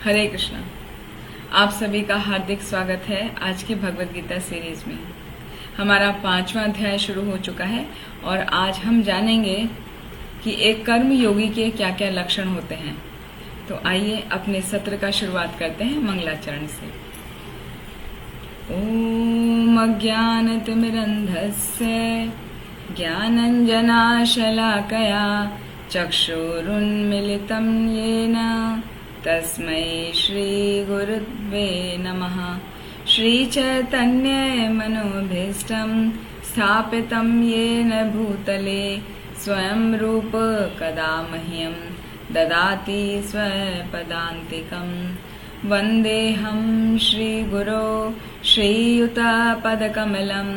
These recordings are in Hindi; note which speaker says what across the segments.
Speaker 1: हरे कृष्णा। आप सभी का हार्दिक स्वागत है आज की भगवत गीता सीरीज में। हमारा 5वां अध्याय शुरू हो चुका है और आज हम जानेंगे कि एक कर्म योगी के क्या क्या लक्षण होते हैं। तो आइए अपने सत्र का शुरुआत करते हैं मंगलाचरण से। ओम अज्ञानतिमिरन्धस्य ज्ञानञ्जनाशलाकया चक्षुरुन्मिलितं येन तस्मै श्रीगुरुवे नमः। श्रीचैतन्यमनोभीष्टं स्थापितं येन भूतले स्वयं रूप कदा मह्यं ददाति स्वपदान्तिकं। वन्देऽहं श्रीगुरो श्रीयुतपदकमलं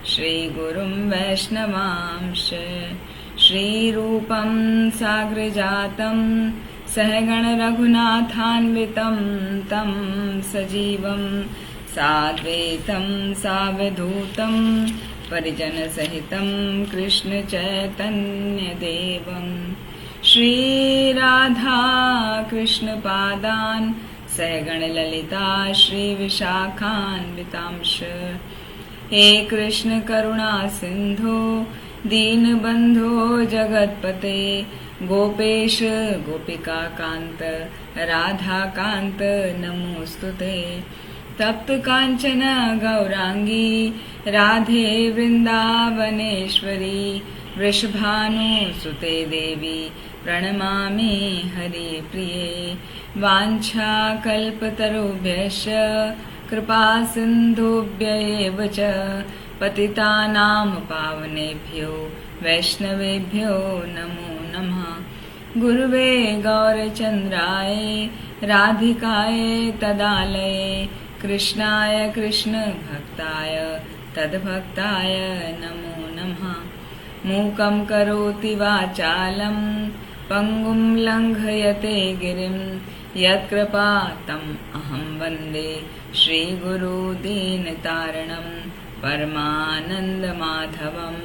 Speaker 1: श्रीगुरुं वैष्णवांश्च। श्रीरूपं साग्रजातं सहगण रघुनाथान्वितं तं सजीवं साद्वैतं सावधूतं परिजनसहितं कृष्णचैतन्यदेवं श्रीराधा कृष्णपादान् सहगण ललिता श्रीविशाखान्वितांश्च। हे कृष्ण करुणा सिन्धो दीनबन्धो जगत्पते गोपेश गोपिकाकान्त राधाकान्त नमोऽस्तुते। तप्त काञ्चन गौरांगी राधे वृन्दावनेश्वरी वृषभानुसुते देवी प्रणमामि हरिप्रिये। वाञ्छाकल्पतरुभ्यश्च कृपा सिन्धुभ्यैव च पतितानां पावनेभ्यो वैष्णवेभ्यो नमो नमः। गुरुवे गौरचन्द्राय राधिकाय तदालये कृष्णाय कृष्णभक्ताय तद्भक्ताय नमो नमः। मूकं करोति वाचालं पङ्गुं लङ्घयते गिरिं यत्कृपातम् अहं वन्दे श्रीगुरुदीनतारणं परमानन्दमाधवं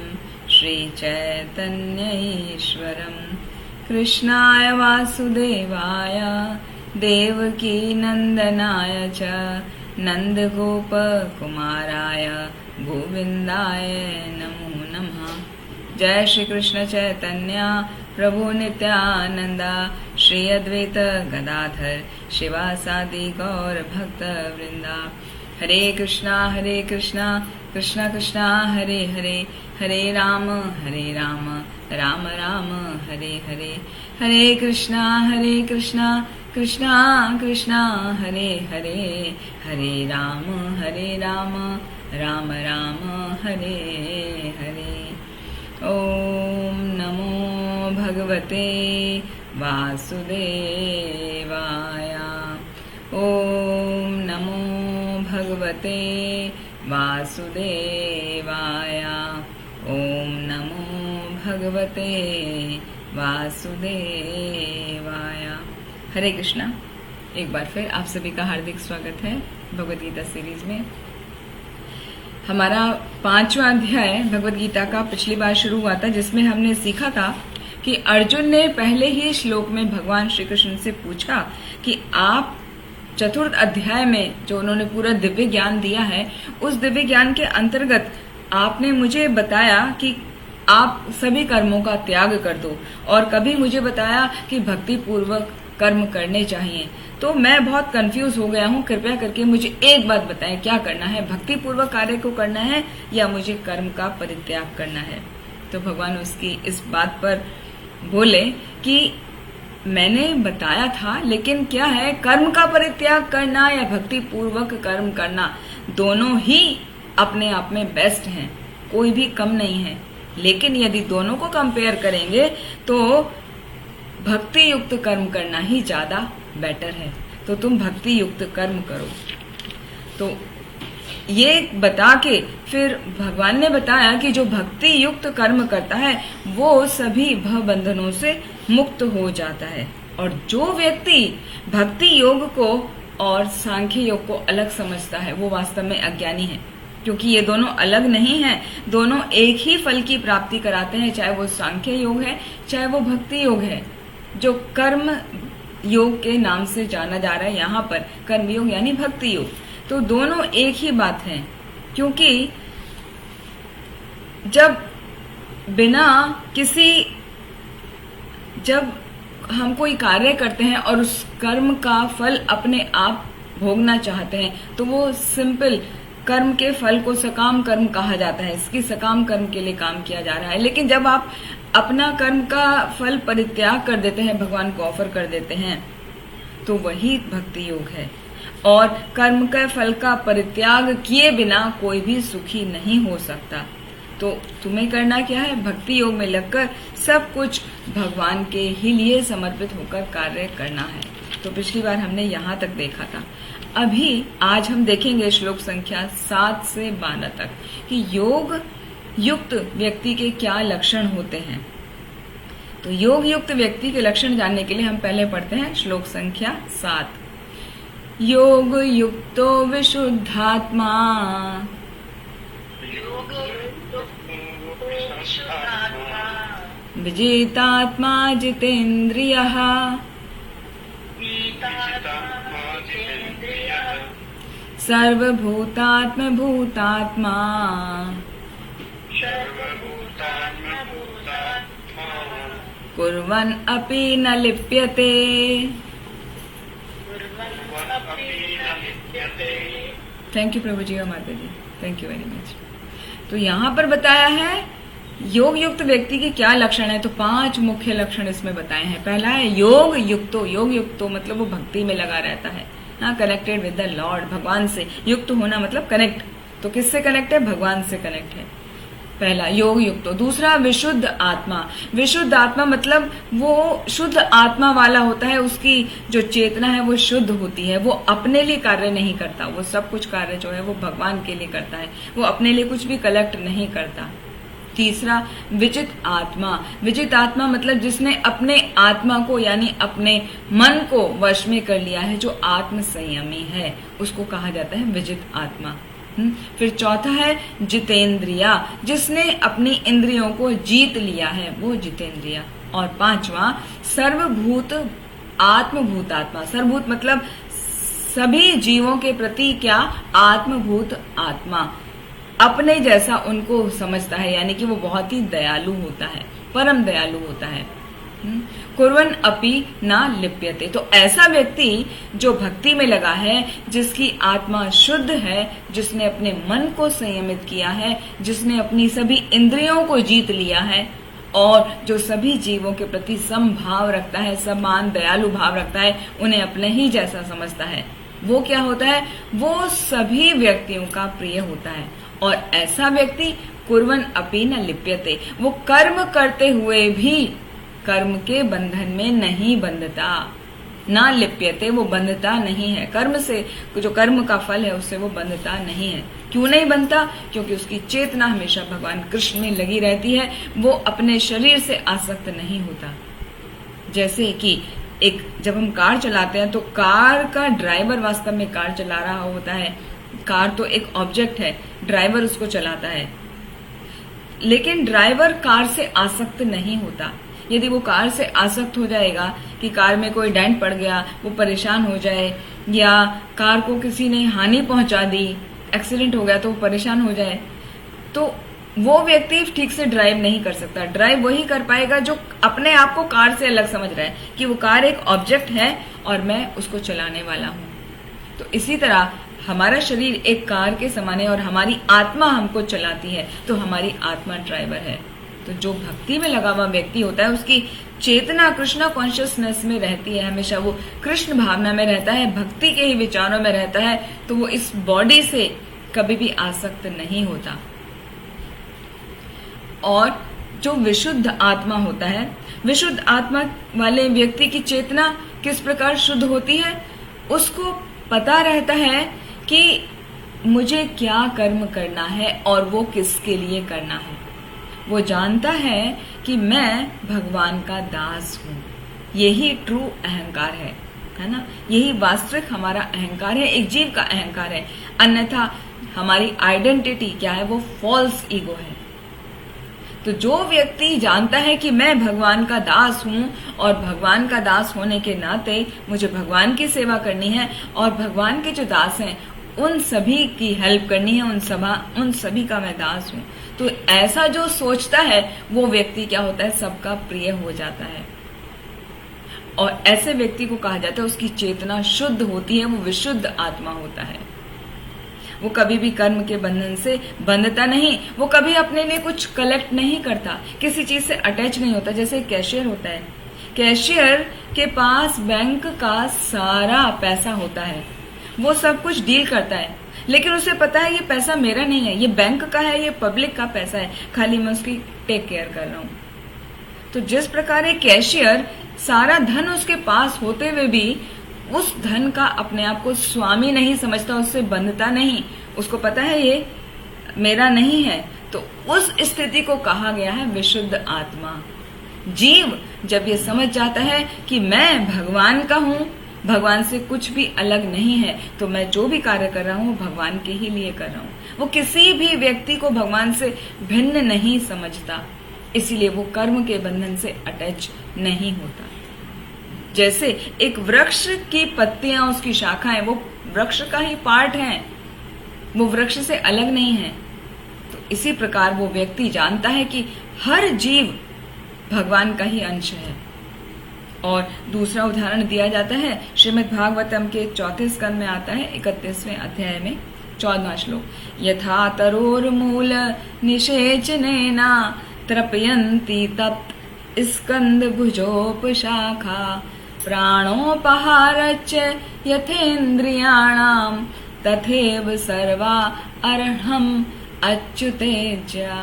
Speaker 1: श्रीचैतन्यईश्वरम्। कृष्णाय वासुदेवाय देवकीनन्दनाय च नन्दगोपकुमाराय गोविन्दाय नमो नमः। जय श्री कृष्ण चैतन्य प्रभु नित्यानंदा श्री अद्वैत गदाधर शिवासादि गौर भक्त वृंदा। हरे कृष्णा कृष्णा कृष्णा हरे हरे, हरे राम राम राम हरे हरे। हरे कृष्णा कृष्णा कृष्णा हरे हरे, हरे राम राम राम हरे हरे। ओम नमो भगवते वासुदेवाय। ओम नमो भगवते वासुदेवाय। ओम नमो भगवते वासुदेवाय। हरे कृष्णा। एक बार फिर आप सभी का हार्दिक स्वागत है भगवद गीता सीरीज में। हमारा 5वां अध्याय भगवद गीता का पिछली बार शुरू हुआ था, जिसमें हमने सीखा था कि अर्जुन ने पहले ही श्लोक में भगवान श्री कृष्ण से पूछा कि आप चतुर्थ अध्याय में जो उन्होंने पूरा दिव्य ज्ञान दिया है, उस दिव्य ज्ञान के अंतर्गत आपने मुझे बताया कि आप सभी कर्मों का त्याग कर दो, और कभी मुझे बताया कि भक्ति पूर्वक कर्म करने चाहिए। तो मैं बहुत कंफ्यूज हो गया हूँ। कृपया करके मुझे एक बात बताएं, क्या करना है? भक्ति पूर्वक कार्य को करना है या मुझे कर्म का परित्याग करना है? तो भगवान उसकी इस बात पर बोले कि मैंने बताया था, लेकिन क्या है, कर्म का परित्याग करना या भक्ति पूर्वक कर्म करना, दोनों ही अपने आप में बेस्ट हैं, कोई भी कम नहीं है। लेकिन यदि दोनों को कंपेयर करेंगे तो भक्ति युक्त कर्म करना ही ज्यादा बेटर है। तो तुम भक्ति युक्त कर्म करो। तो ये बता के फिर भगवान ने बताया कि जो भक्ति युक्त कर्म करता है वो सभी भव बंधनों से मुक्त हो जाता है। और जो व्यक्ति भक्ति योग को और सांख्य योग को अलग समझता है वो वास्तव में अज्ञानी है, क्योंकि ये दोनों अलग नहीं है, दोनों एक ही फल की प्राप्ति कराते हैं, चाहे वो सांख्य योग है चाहे वो भक्ति योग है। जो कर्म योग के नाम से जाना जा रहा है यहाँ पर, कर्मयोग यानी भक्ति योग। तो दोनों एक ही बात है, क्योंकि जब जब हम कोई कार्य करते हैं और उस कर्म का फल अपने आप भोगना चाहते हैं तो वो सिंपल कर्म के फल को सकाम कर्म कहा जाता है। इसकी सकाम कर्म के लिए काम किया जा रहा है। लेकिन जब आप अपना कर्म का फल परित्याग कर देते हैं, भगवान को ऑफर कर देते हैं, तो वही भक्ति योग है। और कर्म के फल का परित्याग किए बिना कोई भी सुखी नहीं हो सकता। तो तुम्हें करना क्या है? भक्ति योग में लगकर सब कुछ भगवान के ही लिए समर्पित होकर कार्य करना है। तो पिछली बार हमने यहाँ तक देखा था। अभी आज हम देखेंगे श्लोक संख्या 7 से 12 तक कि योग युक्त व्यक्ति के क्या लक्षण होते हैं। तो योग युक्त व्यक्ति के लक्षण जानने के लिए हम पहले पढ़ते हैं श्लोक संख्या 7। योग युक्तो विशुद्धात्मा विजितात्मा जितेन्द्रियः सर्वभूतात्म भूतात्मा कुर्वन् अपि न लिप्यते। थैंक यू प्रभु जी और माता जी, थैंक यू वेरी मच। तो यहाँ पर बताया है योग युक्त व्यक्ति के क्या लक्षण है। तो 5 मुख्य लक्षण इसमें बताए हैं। पहला है योग युक्तो। योग युक्तो मतलब वो भक्ति में लगा रहता है, हाँ, कनेक्टेड विद द लॉर्ड, भगवान से। युक्त होना मतलब कनेक्ट। तो किससे कनेक्ट है? भगवान से कनेक्ट है, पहला योग युक्तो। दूसरा विशुद्ध आत्मा। विशुद्ध आत्मा मतलब वो शुद्ध आत्मा वाला होता है, उसकी जो चेतना है वो शुद्ध होती है, वो अपने लिए कार्य नहीं करता, वो सब कुछ कार्य जो है वो भगवान के लिए करता है, वो अपने लिए कुछ भी कलेक्ट नहीं करता। तीसरा विजित आत्मा। विजित आत्मा मतलब जिसने अपने आत्मा को यानी अपने मन को वश में कर लिया है, जो आत्म संयमी है, उसको कहा जाता है विजित आत्मा। फिर चौथा है जितेंद्रिया, जिसने अपनी इंद्रियों को जीत लिया है, वो जितेंद्रिया। और 5वां सर्वभूत आत्मभूतात्मा। सर्वभूत मतलब सभी जीवों के प्रति क्या? आत्मभूत आत्मा, अपने जैसा उनको समझता है, यानी कि वो बहुत ही दयालु होता है, परम दयालु होता है। कुर्वन् अपि न लिप्यते। तो ऐसा व्यक्ति जो भक्ति में लगा है, जिसकी आत्मा शुद्ध है, जिसने अपने मन को संयमित किया है, जिसने अपनी सभी इंद्रियों को जीत लिया है और जो सभी जीवों के प्रति समभाव रखता है, समान दयालु भाव रखता है, उन्हें अपने ही जैसा समझता है, वो क्या होता है? वो सभी व्यक्तियों का प्रिय होता है। और ऐसा व्यक्ति कुर्वन् अपि न लिप्यते, वो कर्म करते हुए भी कर्म के बंधन में नहीं बंधता। ना लिप्यते, वो बंधता नहीं है कर्म से, जो कर्म का फल है उससे वो बंधता नहीं है। क्यों नहीं बनता? क्योंकि उसकी चेतना हमेशा भगवान कृष्ण में लगी रहती है, वो अपने शरीर से आसक्त नहीं होता। जैसे कि जब हम कार चलाते हैं तो कार का ड्राइवर वास्तव में कार चला रहा होता है। कार तो एक ऑब्जेक्ट है, ड्राइवर उसको चलाता है, लेकिन ड्राइवर कार से आसक्त नहीं होता। यदि वो कार से आसक्त हो जाएगा कि कार में कोई डेंट पड़ गया, वो परेशान हो जाए, या कार को किसी ने हानि पहुंचा दी, एक्सीडेंट हो गया तो वो परेशान हो जाए, तो वो व्यक्ति ठीक से ड्राइव नहीं कर सकता। ड्राइव वही कर पाएगा जो अपने आप को कार से अलग समझ रहा है कि वो कार एक ऑब्जेक्ट है और मैं उसको चलाने वाला हूँ। तो इसी तरह हमारा शरीर एक कार के समान है और हमारी आत्मा हमको चलाती है, तो हमारी आत्मा ड्राइवर है। तो जो भक्ति में लगा हुआ व्यक्ति होता है, उसकी चेतना कृष्ण कॉन्शियसनेस में रहती है, हमेशा वो कृष्ण भावना में रहता है, भक्ति के ही विचारों में रहता है, तो वो इस बॉडी से कभी भी आसक्त नहीं होता। और जो विशुद्ध आत्मा होता है, विशुद्ध आत्मा वाले व्यक्ति की चेतना किस प्रकार शुद्ध होती है? उसको पता रहता है कि मुझे क्या कर्म करना है और वो किसके लिए करना है। वो जानता है कि मैं भगवान का दास हूँ। यही ट्रू अहंकार है ना? यही वास्तविक हमारा अहंकार है, एक जीव का अहंकार है। अन्यथा हमारी आइडेंटिटी क्या है? वो फॉल्स ईगो है। तो जो व्यक्ति जानता है कि मैं भगवान का दास हूँ और भगवान का दास होने के नाते मुझे भगवान की सेवा करनी है और भगवान के जो दास हैं उन सभी की हेल्प करनी है, उन सभी का मैं दास हूँ, तो ऐसा जो सोचता है वो व्यक्ति क्या होता है, सबका प्रिय हो जाता है। और ऐसे व्यक्ति को कहा जाता है उसकी चेतना शुद्ध होती है, वो विशुद्ध आत्मा होता है। वो कभी भी कर्म के बंधन से बंधता नहीं, वो कभी अपने लिए कुछ कलेक्ट नहीं करता, किसी चीज से अटैच नहीं होता। जैसे कैशियर होता है, कैशियर के पास बैंक का सारा पैसा होता है, वो सब कुछ डील करता है, लेकिन उसे पता है ये पैसा मेरा नहीं है, ये बैंक का है, ये पब्लिक का पैसा है, खाली मैं उसकी टेक केयर कर रहा हूं। तो जिस प्रकार एक कैशियर सारा धन उसके पास होते हुए भी उस धन का अपने आप को स्वामी नहीं समझता, उससे बंधता नहीं, उसको पता है ये मेरा नहीं है, तो उस स्थिति को कहा गया है विशुद्ध आत्मा। जीव जब ये समझ जाता है कि मैं भगवान का हूँ, भगवान से कुछ भी अलग नहीं है, तो मैं जो भी कार्य कर रहा हूँ भगवान के ही लिए कर रहा हूँ। वो किसी भी व्यक्ति को भगवान से भिन्न नहीं समझता, इसीलिए वो कर्म के बंधन से अटैच नहीं होता। जैसे एक वृक्ष की पत्तियां, उसकी शाखाएं, वो वृक्ष का ही पार्ट हैं, वो वृक्ष से अलग नहीं है। तो इसी प्रकार वो व्यक्ति जानता है कि हर जीव भगवान का ही अंश है। और दूसरा उदाहरण दिया जाता है श्रीमद् भागवतम के 4 स्कंद में आता है, 31वें अध्याय में 14वां श्लोक, यथा तरोर्मूल निषेचनेना तृप्यन्ति तप्त स्कंद भुजोपशाखा प्राणोपहारच्च यथेन्द्रियाणां तथैव सर्वा अर्हम् अच्युतेज्या।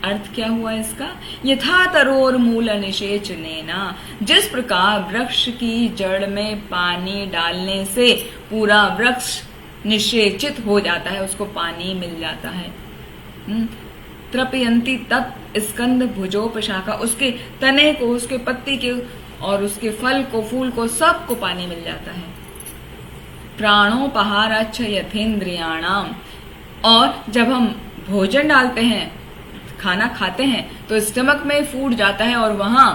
Speaker 1: अर्थ क्या हुआ इसका? यथा तरोर मूल निषेचनेना, जिस प्रकार वृक्ष की जड़ में पानी डालने से पूरा वृक्ष निषेचित हो जाता है, उसको पानी मिल जाता है। तृप्यन्ति तत् स्कंद भुजोपशाखा, उसके तने को, उसके पत्ती के और उसके फल को, फूल को, सबको पानी मिल जाता है। प्राणोपहारच्च यथेन्द्रियाणाम, और जब हम भोजन डालते हैं, खाना खाते हैं, तो स्टमक में फूड जाता है और वहां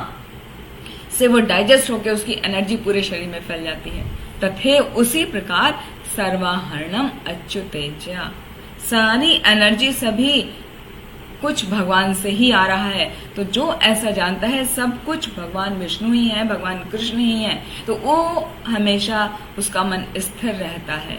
Speaker 1: से वो डाइजेस्ट होकर उसकी एनर्जी पूरे शरीर में फैल जाती है। तथे उसी प्रकार सर्वाहरणम अच्युतेज्या, सारी एनर्जी सभी कुछ भगवान से ही आ रहा है। तो जो ऐसा जानता है सब कुछ भगवान विष्णु ही है, भगवान कृष्ण ही है, तो वो हमेशा उसका मन स्थिर रहता है।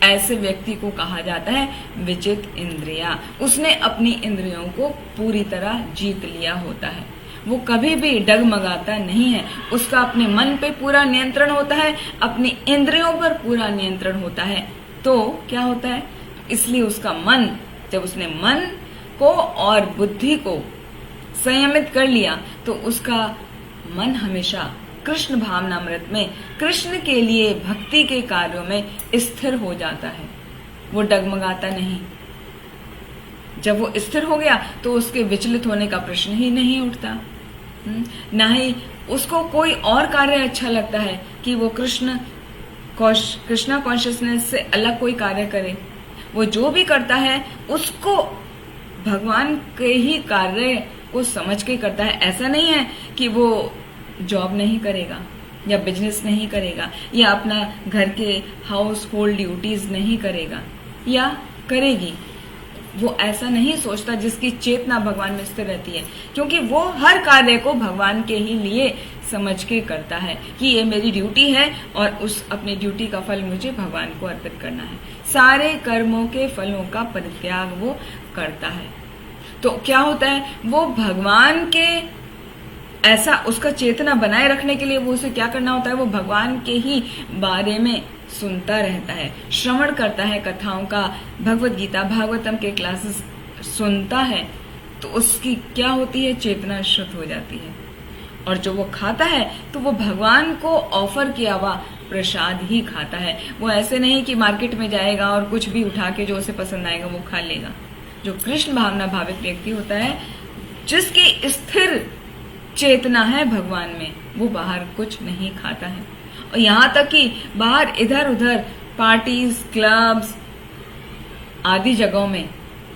Speaker 1: ऐसे व्यक्ति को कहा जाता है विजित इंद्रिया। उसने अपनी इंद्रियों को पूरी तरह जीत लिया होता है, वो कभी भी डगमगाता नहीं है, उसका अपने मन पे पूरा नियंत्रण होता है, अपनी इंद्रियों पर पूरा नियंत्रण होता है। तो क्या होता है, इसलिए उसका मन, जब उसने मन को और बुद्धि को संयमित कर लिया, तो उसका मन हमेशा कृष्ण भावनामृत में, कृष्ण के लिए भक्ति के कार्यों में स्थिर हो जाता है, वो डगमगाता नहीं। जब वो स्थिर हो गया तो उसके विचलित होने का प्रश्न ही नहीं उठता। ना ही उसको कोई और कार्य अच्छा लगता है कि वो कृष्णा कॉन्शियसनेस से अलग कोई कार्य करे। वो जो भी करता है उसको भगवान के ही कार्य को समझ के करता है। ऐसा नहीं है कि वो जॉब नहीं करेगा या बिजनेस नहीं करेगा या अपना घर के हाउस होल्ड ड्यूटीज नहीं करेगा या करेगी, वो ऐसा नहीं सोचता जिसकी चेतना भगवान में स्थिर रहती है, क्योंकि वो हर कार्य को भगवान के ही लिए समझ के करता है कि ये मेरी ड्यूटी है और उस अपनी ड्यूटी का फल मुझे भगवान को अर्पित करना है। सारे कर्मों के फलों का परित्याग वो करता है। तो क्या होता है, वो भगवान के ऐसा उसका चेतना बनाए रखने के लिए वो उसे क्या करना होता है, वो भगवान के ही बारे में सुनता रहता है, श्रवण करता है कथाओं का, भगवत गीता भागवतम के क्लासेस सुनता है, तो उसकी क्या होती है, चेतना शुद्ध हो जाती है। और जो वो खाता है तो वो भगवान को ऑफर किया हुआ प्रसाद ही खाता है। वो ऐसे नहीं कि मार्केट में जाएगा और कुछ भी उठा के जो उसे पसंद आएगा वो खा लेगा। जो कृष्ण भावना भावित व्यक्ति होता है, जिसकी स्थिर चेतना है भगवान में, वो बाहर कुछ नहीं खाता है। और यहाँ तक कि बाहर इधर उधर पार्टीज, क्लब्स आदि जगहों में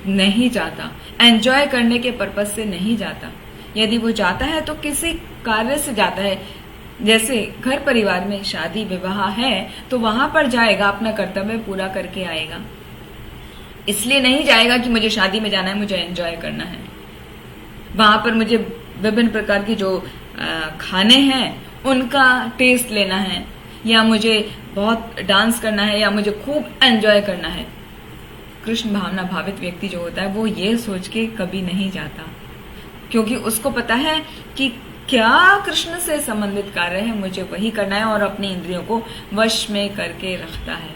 Speaker 1: नहीं जाता, एंजॉय करने के पर्पज से नहीं जाता। यदि वो जाता है तो किसी कार्य से जाता है, जैसे घर परिवार में शादी विवाह है तो वहां पर जाएगा, अपना कर्तव्य पूरा करके आएगा। इसलिए नहीं जाएगा कि मुझे शादी में जाना है, मुझे एंजॉय करना है, वहां पर मुझे विभिन्न प्रकार के जो खाने हैं उनका टेस्ट लेना है, या मुझे बहुत डांस करना है, या मुझे खूब एंजॉय करना है। कृष्ण भावना भावित व्यक्ति जो होता है वो ये सोच के कभी नहीं जाता, क्योंकि उसको पता है कि क्या कृष्ण से संबंधित कार्य है, मुझे वही करना है, और अपनी इंद्रियों को वश में करके रखता है।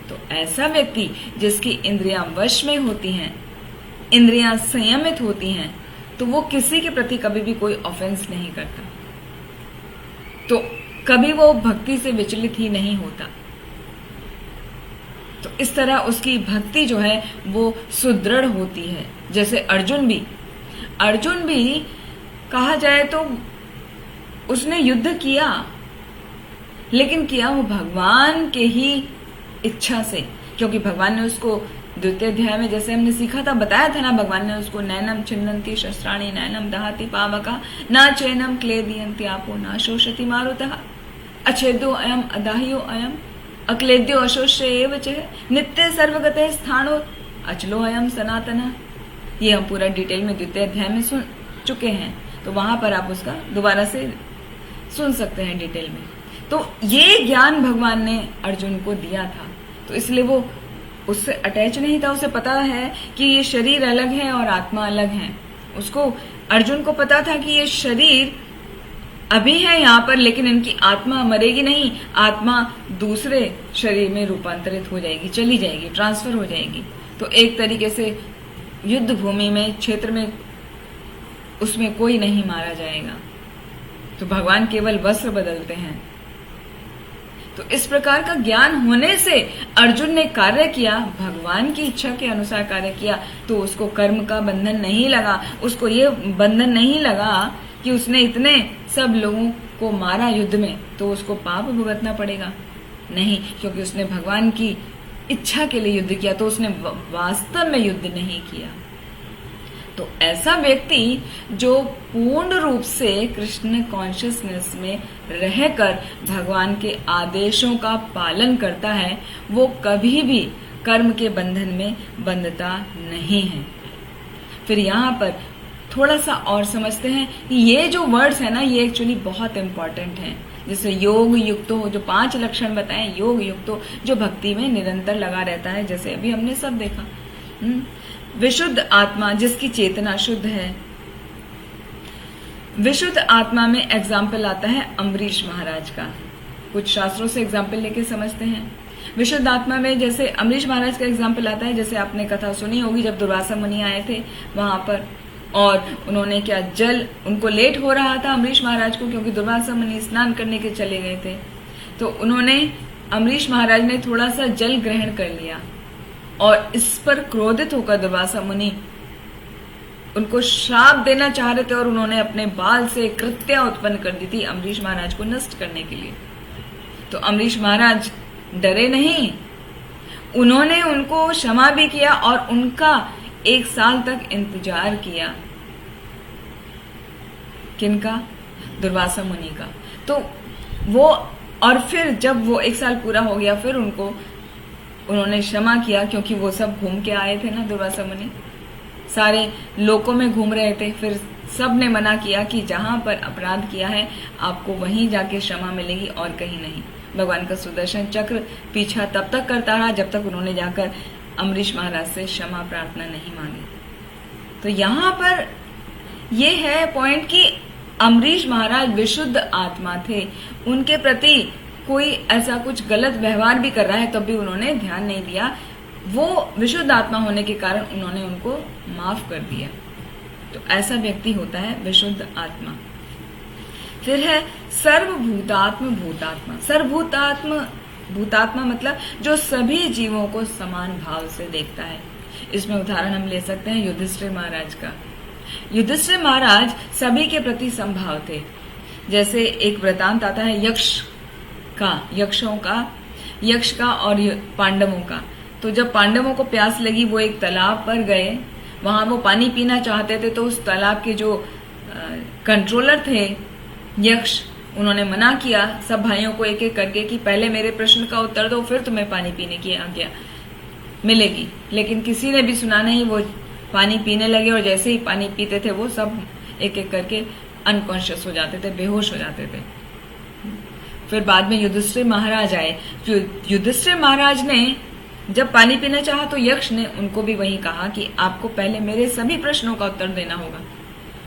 Speaker 1: तो ऐसा व्यक्ति जिसकी इंद्रियां वश में होती हैं, इंद्रियां संयमित होती हैं, तो वो किसी के प्रति कभी भी कोई ऑफेंस नहीं करता, तो कभी वो भक्ति से विचलित ही नहीं होता। तो इस तरह उसकी भक्ति जो है वो सुदृढ़ होती है। जैसे अर्जुन भी कहा जाए तो उसने युद्ध किया, लेकिन किया वो भगवान के ही इच्छा से, क्योंकि भगवान ने उसको द्वितीय अध्याय में जैसे हमने सीखा था, बताया था ना, भगवान ने उसको नैनम छिन्नन्ति शस्त्राणि नैनम दहाति पावका ना चैनम क्लेदयन्ति आपो ना शोषति मारुतः अच्छेदो अयम अदाह्यो अयम अक्लेद्यो अशोष्य एव च नित्य सर्वगते स्थानो अचलो अयम सनातन। ये हम पूरा डिटेल में द्वितीय अध्याय में सुन चुके हैं, तो वहां पर आप उसका दोबारा से सुन सकते हैं डिटेल में। तो ये ज्ञान भगवान ने अर्जुन को दिया था, तो इसलिए वो उससे अटैच नहीं था। उसे पता है कि ये शरीर अलग है और आत्मा अलग है। उसको, अर्जुन को पता था कि ये शरीर अभी है यहाँ पर, लेकिन इनकी आत्मा मरेगी नहीं, आत्मा दूसरे शरीर में रूपांतरित हो जाएगी, चली जाएगी, ट्रांसफर हो जाएगी। तो एक तरीके से युद्ध भूमि में, क्षेत्र में, उसमें कोई नहीं मारा जाएगा। तो भगवान केवल वस्त्र बदलते हैं। तो इस प्रकार का ज्ञान होने से अर्जुन ने कार्य किया, भगवान की इच्छा के अनुसार कार्य किया, तो उसको कर्म का बंधन नहीं लगा, उसको ये बंधन नहीं लगा कि उसने इतने सब लोगों को मारा युद्ध में तो उसको पाप भुगतना पड़ेगा। नहीं, क्योंकि उसने भगवान की इच्छा के लिए युद्ध किया, तो उसने वास्तव में युद्ध नहीं किया। तो ऐसा व्यक्ति जो पूर्ण रूप से कृष्ण कॉन्शियसनेस में रहकर भगवान के आदेशों का पालन करता है, वो कभी भी कर्म के बंधन में बंधता नहीं है। फिर यहाँ पर थोड़ा सा और समझते हैं कि ये जो वर्ड्स है ना, ये एक्चुअली बहुत इंपॉर्टेंट हैं। जैसे योग युक्तो, जो 5 लक्षण बताएं, योग युक्तो, जो भक्ति में निरंतर लगा रहता है, जैसे अभी हमने सब देखा। विशुद्ध आत्मा, जिसकी चेतना शुद्ध है। विशुद्ध आत्मा में एग्जाम्पल आता है अम्बरीश महाराज का। कुछ शास्त्रों से एग्जाम्पल लेके समझते हैं। विशुद्ध आत्मा में जैसे अम्बरीश महाराज का एग्जाम्पल आता है, जैसे आपने कथा सुनी होगी, जब दुर्वासा मुनि आए थे वहां पर, और उन्होंने क्या, जल, उनको लेट हो रहा था अम्बरीश महाराज को, क्योंकि दुर्वासा मुनि स्नान करने के चले गए थे। तो उन्होंने, अम्बरीश महाराज ने थोड़ा सा जल ग्रहण कर लिया, और इस पर क्रोधित होकर दुर्वासा मुनि उनको श्राप देना चाह रहे थे, और उन्होंने अपने बाल से कृत्या उत्पन्न कर दी थी अम्बरीश महाराज को नष्ट करने के लिए। तो अम्बरीश महाराज डरे नहीं, उन्होंने उनको क्षमा भी किया और उनका 1 साल तक इंतजार किया। किनका? दुर्वासा मुनि का। तो वो, और फिर जब वो 1 साल पूरा हो गया, फिर उन्होंने क्षमा किया, क्योंकि वो सब घूम के आए थे ना, दुर्वासा मुनि सारे लोकों में घूम रहे थे। फिर सब ने मना किया कि जहां पर अपराध किया है आपको वहीं जाके क्षमा मिलेगी और कहीं नहीं। भगवान का सुदर्शन चक्र पीछा तब तक करता रहा जब तक उन्होंने जाकर अम्बरीश महाराज से क्षमा प्रार्थना नहीं मांगी। तो यहाँ पर ये है पॉइंट कि अम्बरीश महाराज विशुद्ध आत्मा थे, उनके प्रति कोई ऐसा कुछ गलत व्यवहार भी कर रहा है तब भी उन्होंने ध्यान नहीं दिया। वो विशुद्ध आत्मा होने के कारण उन्होंने उनको माफ कर दिया। तो ऐसा व्यक्ति होता है विशुद्ध आत्मा। फिर है सर्वभूतात्म भूतात्मा। भूतात्मा मतलब जो सभी जीवों को समान भाव से देखता है। इसमें उदाहरण हम ले सकते हैं युधिष्ठिर महाराज का। युधिष्ठिर महाराज सभी के प्रति समभाव थे। जैसे एक वृतांत आता है यक्ष का और पांडवों का। तो जब पांडवों को प्यास लगी, वो एक तालाब पर गए वहां वो पानी पीना चाहते थे, तो उस तालाब के जो कंट्रोलर थे यक्ष, उन्होंने मना किया सब भाइयों को एक एक करके कि पहले मेरे प्रश्न का उत्तर दो, फिर तुम्हें पानी पीने की आज्ञा मिलेगी। लेकिन किसी ने भी सुना नहीं, वो पानी पीने लगे और जैसे ही पानी पीते थे वो सब एक एक करके अनकॉन्शियस हो जाते थे, बेहोश हो जाते थे। फिर बाद में युधिष्ठिर महाराज आए। युधिष्ठिर महाराज ने जब पानी पीना चाहा तो यक्ष ने उनको भी वही कहा कि आपको पहले मेरे सभी प्रश्नों का उत्तर देना होगा।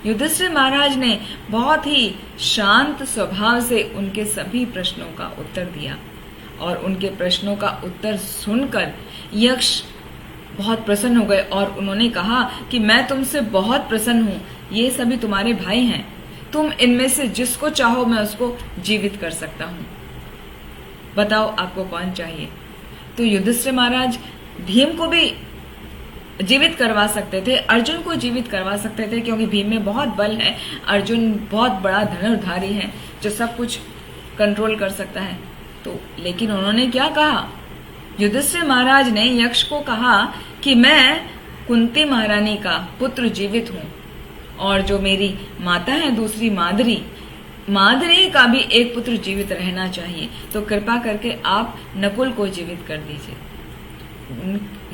Speaker 1: युधिष्ठिर महाराज ने बहुत ही शांत स्वभाव से उनके सभी प्रश्नों का उत्तर दिया और उनके प्रश्नों का उत्तर सुनकर यक्ष बहुत प्रसन्न हो गए और उन्होंने कहा कि मैं तुमसे बहुत प्रसन्न हूं, ये सभी तुम्हारे भाई हैं, तुम इनमें से जिसको चाहो मैं उसको जीवित कर सकता हूं, बताओ आपको कौन चाहिए। तो युधिष्ठिर महाराज भीम को भी जीवित करवा सकते थे, अर्जुन को जीवित करवा सकते थे, क्योंकि भीम में बहुत बल है, अर्जुन बहुत बड़ा धनुर्धारी है जो सब कुछ कंट्रोल कर सकता है। तो लेकिन उन्होंने क्या कहा, युधिष्ठिर महाराज ने यक्ष को कहा कि मैं कुंती महारानी का पुत्र जीवित हूं और जो मेरी माता है दूसरी माद्री का भी एक पुत्र जीवित रहना चाहिए, तो कृपा करके आप नकुल को जीवित कर दीजिए।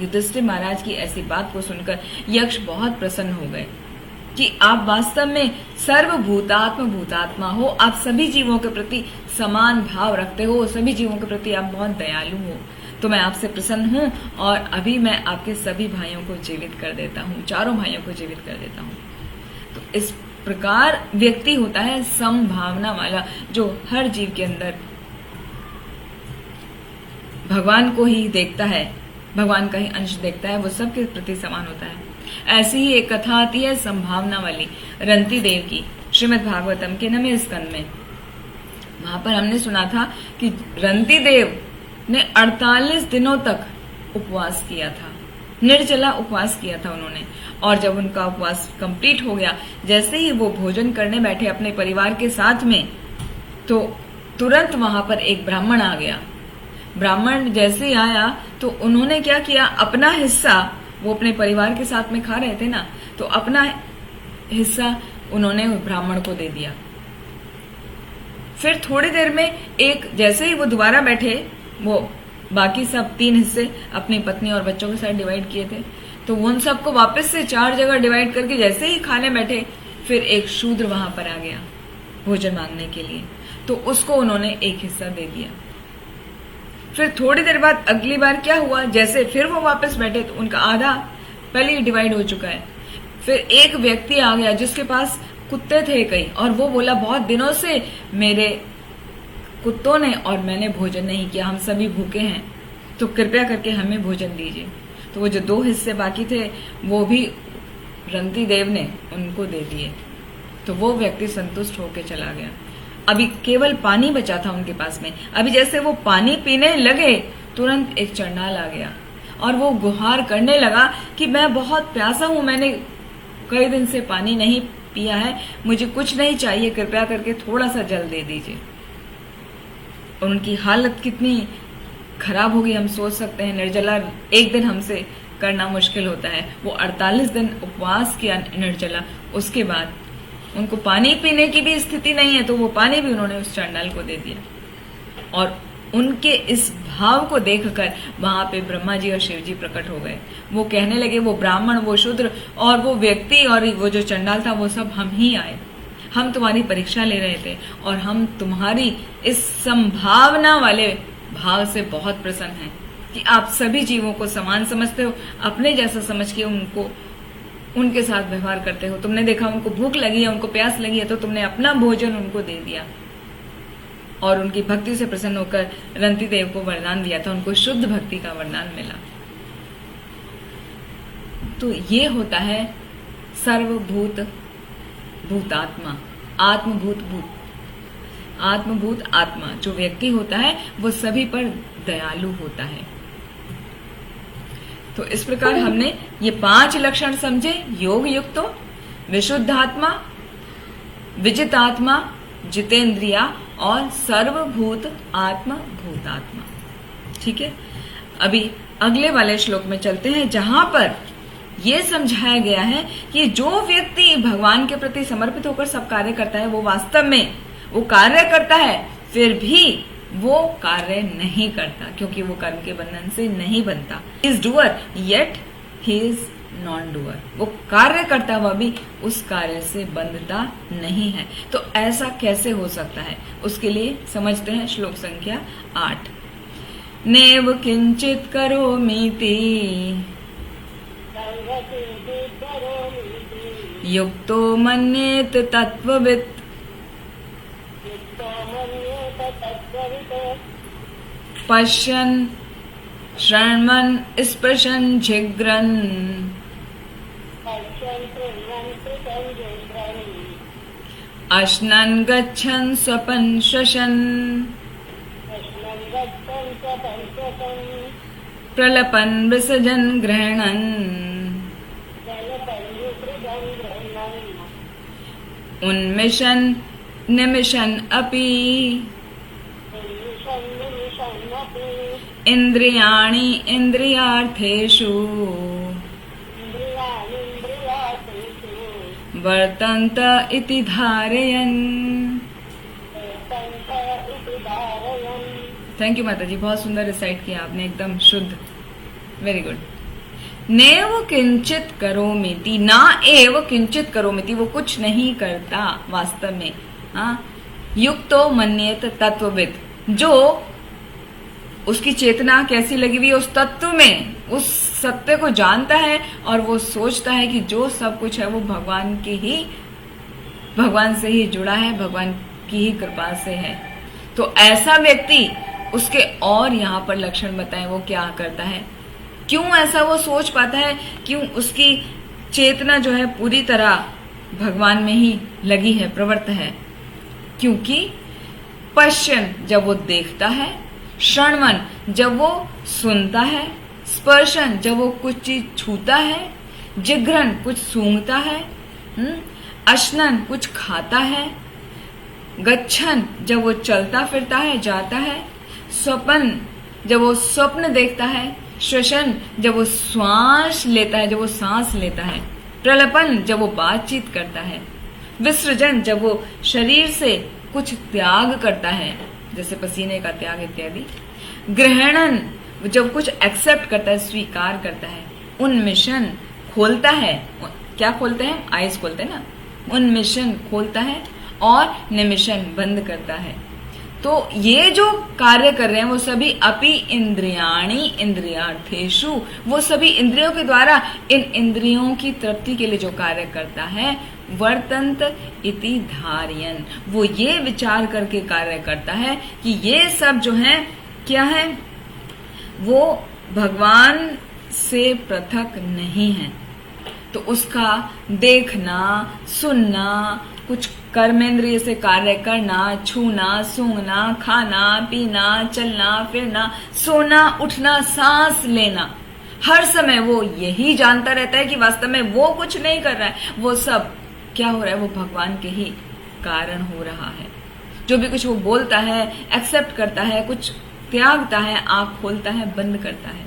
Speaker 1: युधिष्ठिर महाराज की ऐसी बात को सुनकर यक्ष बहुत प्रसन्न हो गए कि आप वास्तव में भूतात्मा हो, आप सभी जीवों के प्रति समान भाव रखते हो, सभी जीवों के प्रति आप बहुत दयालु हो, तो मैं आपसे प्रसन्न हूं और अभी मैं आपके सभी भाइयों को जीवित कर देता हूं, चारों भाइयों को जीवित कर देता हूं। तो इस प्रकार व्यक्ति होता है समभावना वाला, जो हर जीव के अंदर भगवान को ही देखता है, भगवान का ही अंश देखता है, वो सबके प्रति समान होता है। ऐसी ही एक कथा आती है संभावना वाली रंती देव की, श्रीमद् भागवतम के 9वें स्कंद में। वहां पर हमने सुना था कि रंती देव ने 48 दिनों तक उपवास किया था, निर्जला उपवास किया था उन्होंने। और जब उनका उपवास कंप्लीट हो गया, जैसे ही वो भोजन करने बैठे अपने परिवार के साथ में, तो तुरंत वहां पर एक ब्राह्मण आ गया। ब्राह्मण जैसे ही आया तो उन्होंने क्या किया, अपना हिस्सा, वो अपने परिवार के साथ में खा रहे थे ना, तो अपना हिस्सा उन्होंने ब्राह्मण को दे दिया। फिर थोड़ी देर में एक, जैसे ही वो दोबारा बैठे, वो बाकी सब 3 हिस्से अपनी पत्नी और बच्चों के साथ डिवाइड किए थे, तो उन सबको वापस से 4 जगह डिवाइड करके जैसे ही खाने बैठे, फिर एक शूद्र वहां पर आ गया भोजन मांगने के लिए, तो उसको उन्होंने एक हिस्सा दे दिया। फिर थोड़ी देर बाद अगली बार क्या हुआ, जैसे फिर वो वापस बैठे तो उनका आधा पहले ही डिवाइड हो चुका है। फिर एक व्यक्ति आ गया जिसके पास कुत्ते थे कई, और वो बोला बहुत दिनों से मेरे कुत्तों ने और मैंने भोजन नहीं किया, हम सभी भूखे हैं, तो कृपया करके हमें भोजन दीजिए। तो वो जो 2 हिस्से बाकी थे वो भी रंती देव ने उनको दे दिए, तो वो व्यक्ति संतुष्ट होकर चला गया। अभी केवल पानी बचा था उनके पास में। अभी जैसे वो पानी पीने लगे, तुरंत एक चंडाल आ गया और वो गुहार करने लगा कि मैं बहुत प्यासा हूं, मैंने कई दिन से पानी नहीं पिया है, मुझे कुछ नहीं चाहिए, कृपया करके थोड़ा सा जल दे दीजिए। और उनकी हालत कितनी खराब होगी हम सोच सकते हैं। निर्जला एक दिन हमसे करना मुश्किल होता है, वो 48 दिन उपवास किया निर्जला, उसके बाद उनको पानी पीने की भी स्थिति नहीं है, तो वो पानी भी उन्होंने उस चंडाल को दे दिया। और उनके इस भाव को देखकर वहां पे ब्रह्मा जी और शिव जी प्रकट हो गए। वो कहने लगे, वो ब्राह्मण, वो शूद्र और वो व्यक्ति और वो जो चंडाल था, वो सब हम ही आए, हम तुम्हारी परीक्षा ले रहे थे और हम तुम्हारी इस संभावना वाले भाव से बहुत प्रसन्न हैं कि आप सभी जीवों को समान समझते हो, अपने जैसा समझ के उनको उनके साथ व्यवहार करते हो। तुमने देखा उनको भूख लगी है, उनको प्यास लगी है, तो तुमने अपना भोजन उनको दे दिया और उनकी भक्ति से प्रसन्न होकर रंती देव को वरदान दिया था, उनको शुद्ध भक्ति का वरदान मिला। तो ये होता है सर्वभूत भूतात्मा, आत्मभूत आत्मा। जो व्यक्ति होता है वो सभी पर दयालु होता है। तो इस प्रकार हमने ये 5 लक्षण समझे, योग युक्तो, विशुद्ध आत्मा, विजित आत्मा, जितेंद्रिया और सर्वभूत आत्मा भूतात्मा। ठीक है, अभी अगले वाले श्लोक में चलते हैं, जहां पर ये समझाया गया है कि जो व्यक्ति भगवान के प्रति समर्पित होकर सब कार्य करता है वो वास्तव में वो कार्य करता है, फिर भी वो कार्य नहीं करता क्योंकि वो कर्म के बंधन से नहीं बनता। Is doer yet he is non doer. वो कार्य करता हुआ भी उस कार्य से बंधता नहीं है। तो ऐसा कैसे हो सकता है, उसके लिए समझते हैं श्लोक संख्या 8। नेव किंचित करोमीति युक्तो मन्येत तत्त्ववित् पश्यन् शृण्वन् स्पृशन् जिघ्रन् अश्नन् गच्छन् स्वपन् श्वसन् प्रलपन् विसृजन् गृह्णन् उन्मिषन् निमिषन् अपि इन्द्रियाणि इन्द्रियार्थेषु वर्तन्त इति धारयन्। थैंक यू माता जी, बहुत सुंदर रिसाइट किया आपने, एकदम शुद्ध, वेरी गुड। नेव किंचित करोमिति, ना एव किंचित करोमिति, वो कुछ नहीं करता वास्तव में। हाँ, युक्तो मन्येत तत्वविद, जो उसकी चेतना कैसी लगी हुई है उस तत्व में, उस सत्य को जानता है और वो सोचता है कि जो सब कुछ है वो भगवान से ही जुड़ा है, भगवान की ही कृपा से है। तो ऐसा व्यक्ति, उसके और यहाँ पर लक्षण बताएं वो क्या करता है, क्यों ऐसा वो सोच पाता है, क्यों उसकी चेतना जो है पूरी तरह भगवान में ही लगी है, प्रवृत्त है। क्योंकि पश्यन, जब वो देखता है, श्रवण, जब वो सुनता है, स्पर्शन, जब वो कुछ चीज छूता है, जिघ्रन, कुछ सूंघता है, अश्नन, कुछ खाता है, गच्छन, जब वो चलता फिरता है, जाता है, स्वपन, जब वो स्वप्न देखता है, श्वसन, जब वो श्वास लेता है, जब वो सांस लेता है, प्रलपन, जब वो बातचीत करता है, विसर्जन, जब वो शरीर से कुछ त्याग करता है, जैसे पसीने का त्याग इत्यादि, ग्रहणन, जब कुछ एक्सेप्ट करता है, स्वीकार करता है, उन्मिशन, खोलता है, क्या खोलते हैं, आईज खोलते हैं ना, उन्मिशन खोलता है, और निमिशन बंद करता है। तो ये जो कार्य कर रहे हैं वो सभी अपि इंद्रियाणि इंद्रियार्थेषु, वो सभी इंद्रियों के द्वारा इन इंद्रियों की तृप्ति के लिए जो कार्य करता है, वर्तन्त इति धारयन्, वो ये विचार करके कार्य करता है कि ये सब जो है क्या है, वो भगवान से पृथक नहीं है। तो उसका देखना, सुनना, कुछ कर्मेंद्रिय से कार्य करना, छूना, सूंघना, खाना, पीना, चलना फिरना, सोना, उठना, सांस लेना, हर समय वो यही जानता रहता है कि वास्तव में वो कुछ नहीं कर रहा है, वो सब क्या हो रहा है, वो भगवान के ही कारण हो रहा है। जो भी कुछ वो बोलता है, एक्सेप्ट करता है, कुछ त्यागता है, आंख खोलता है, बंद करता है,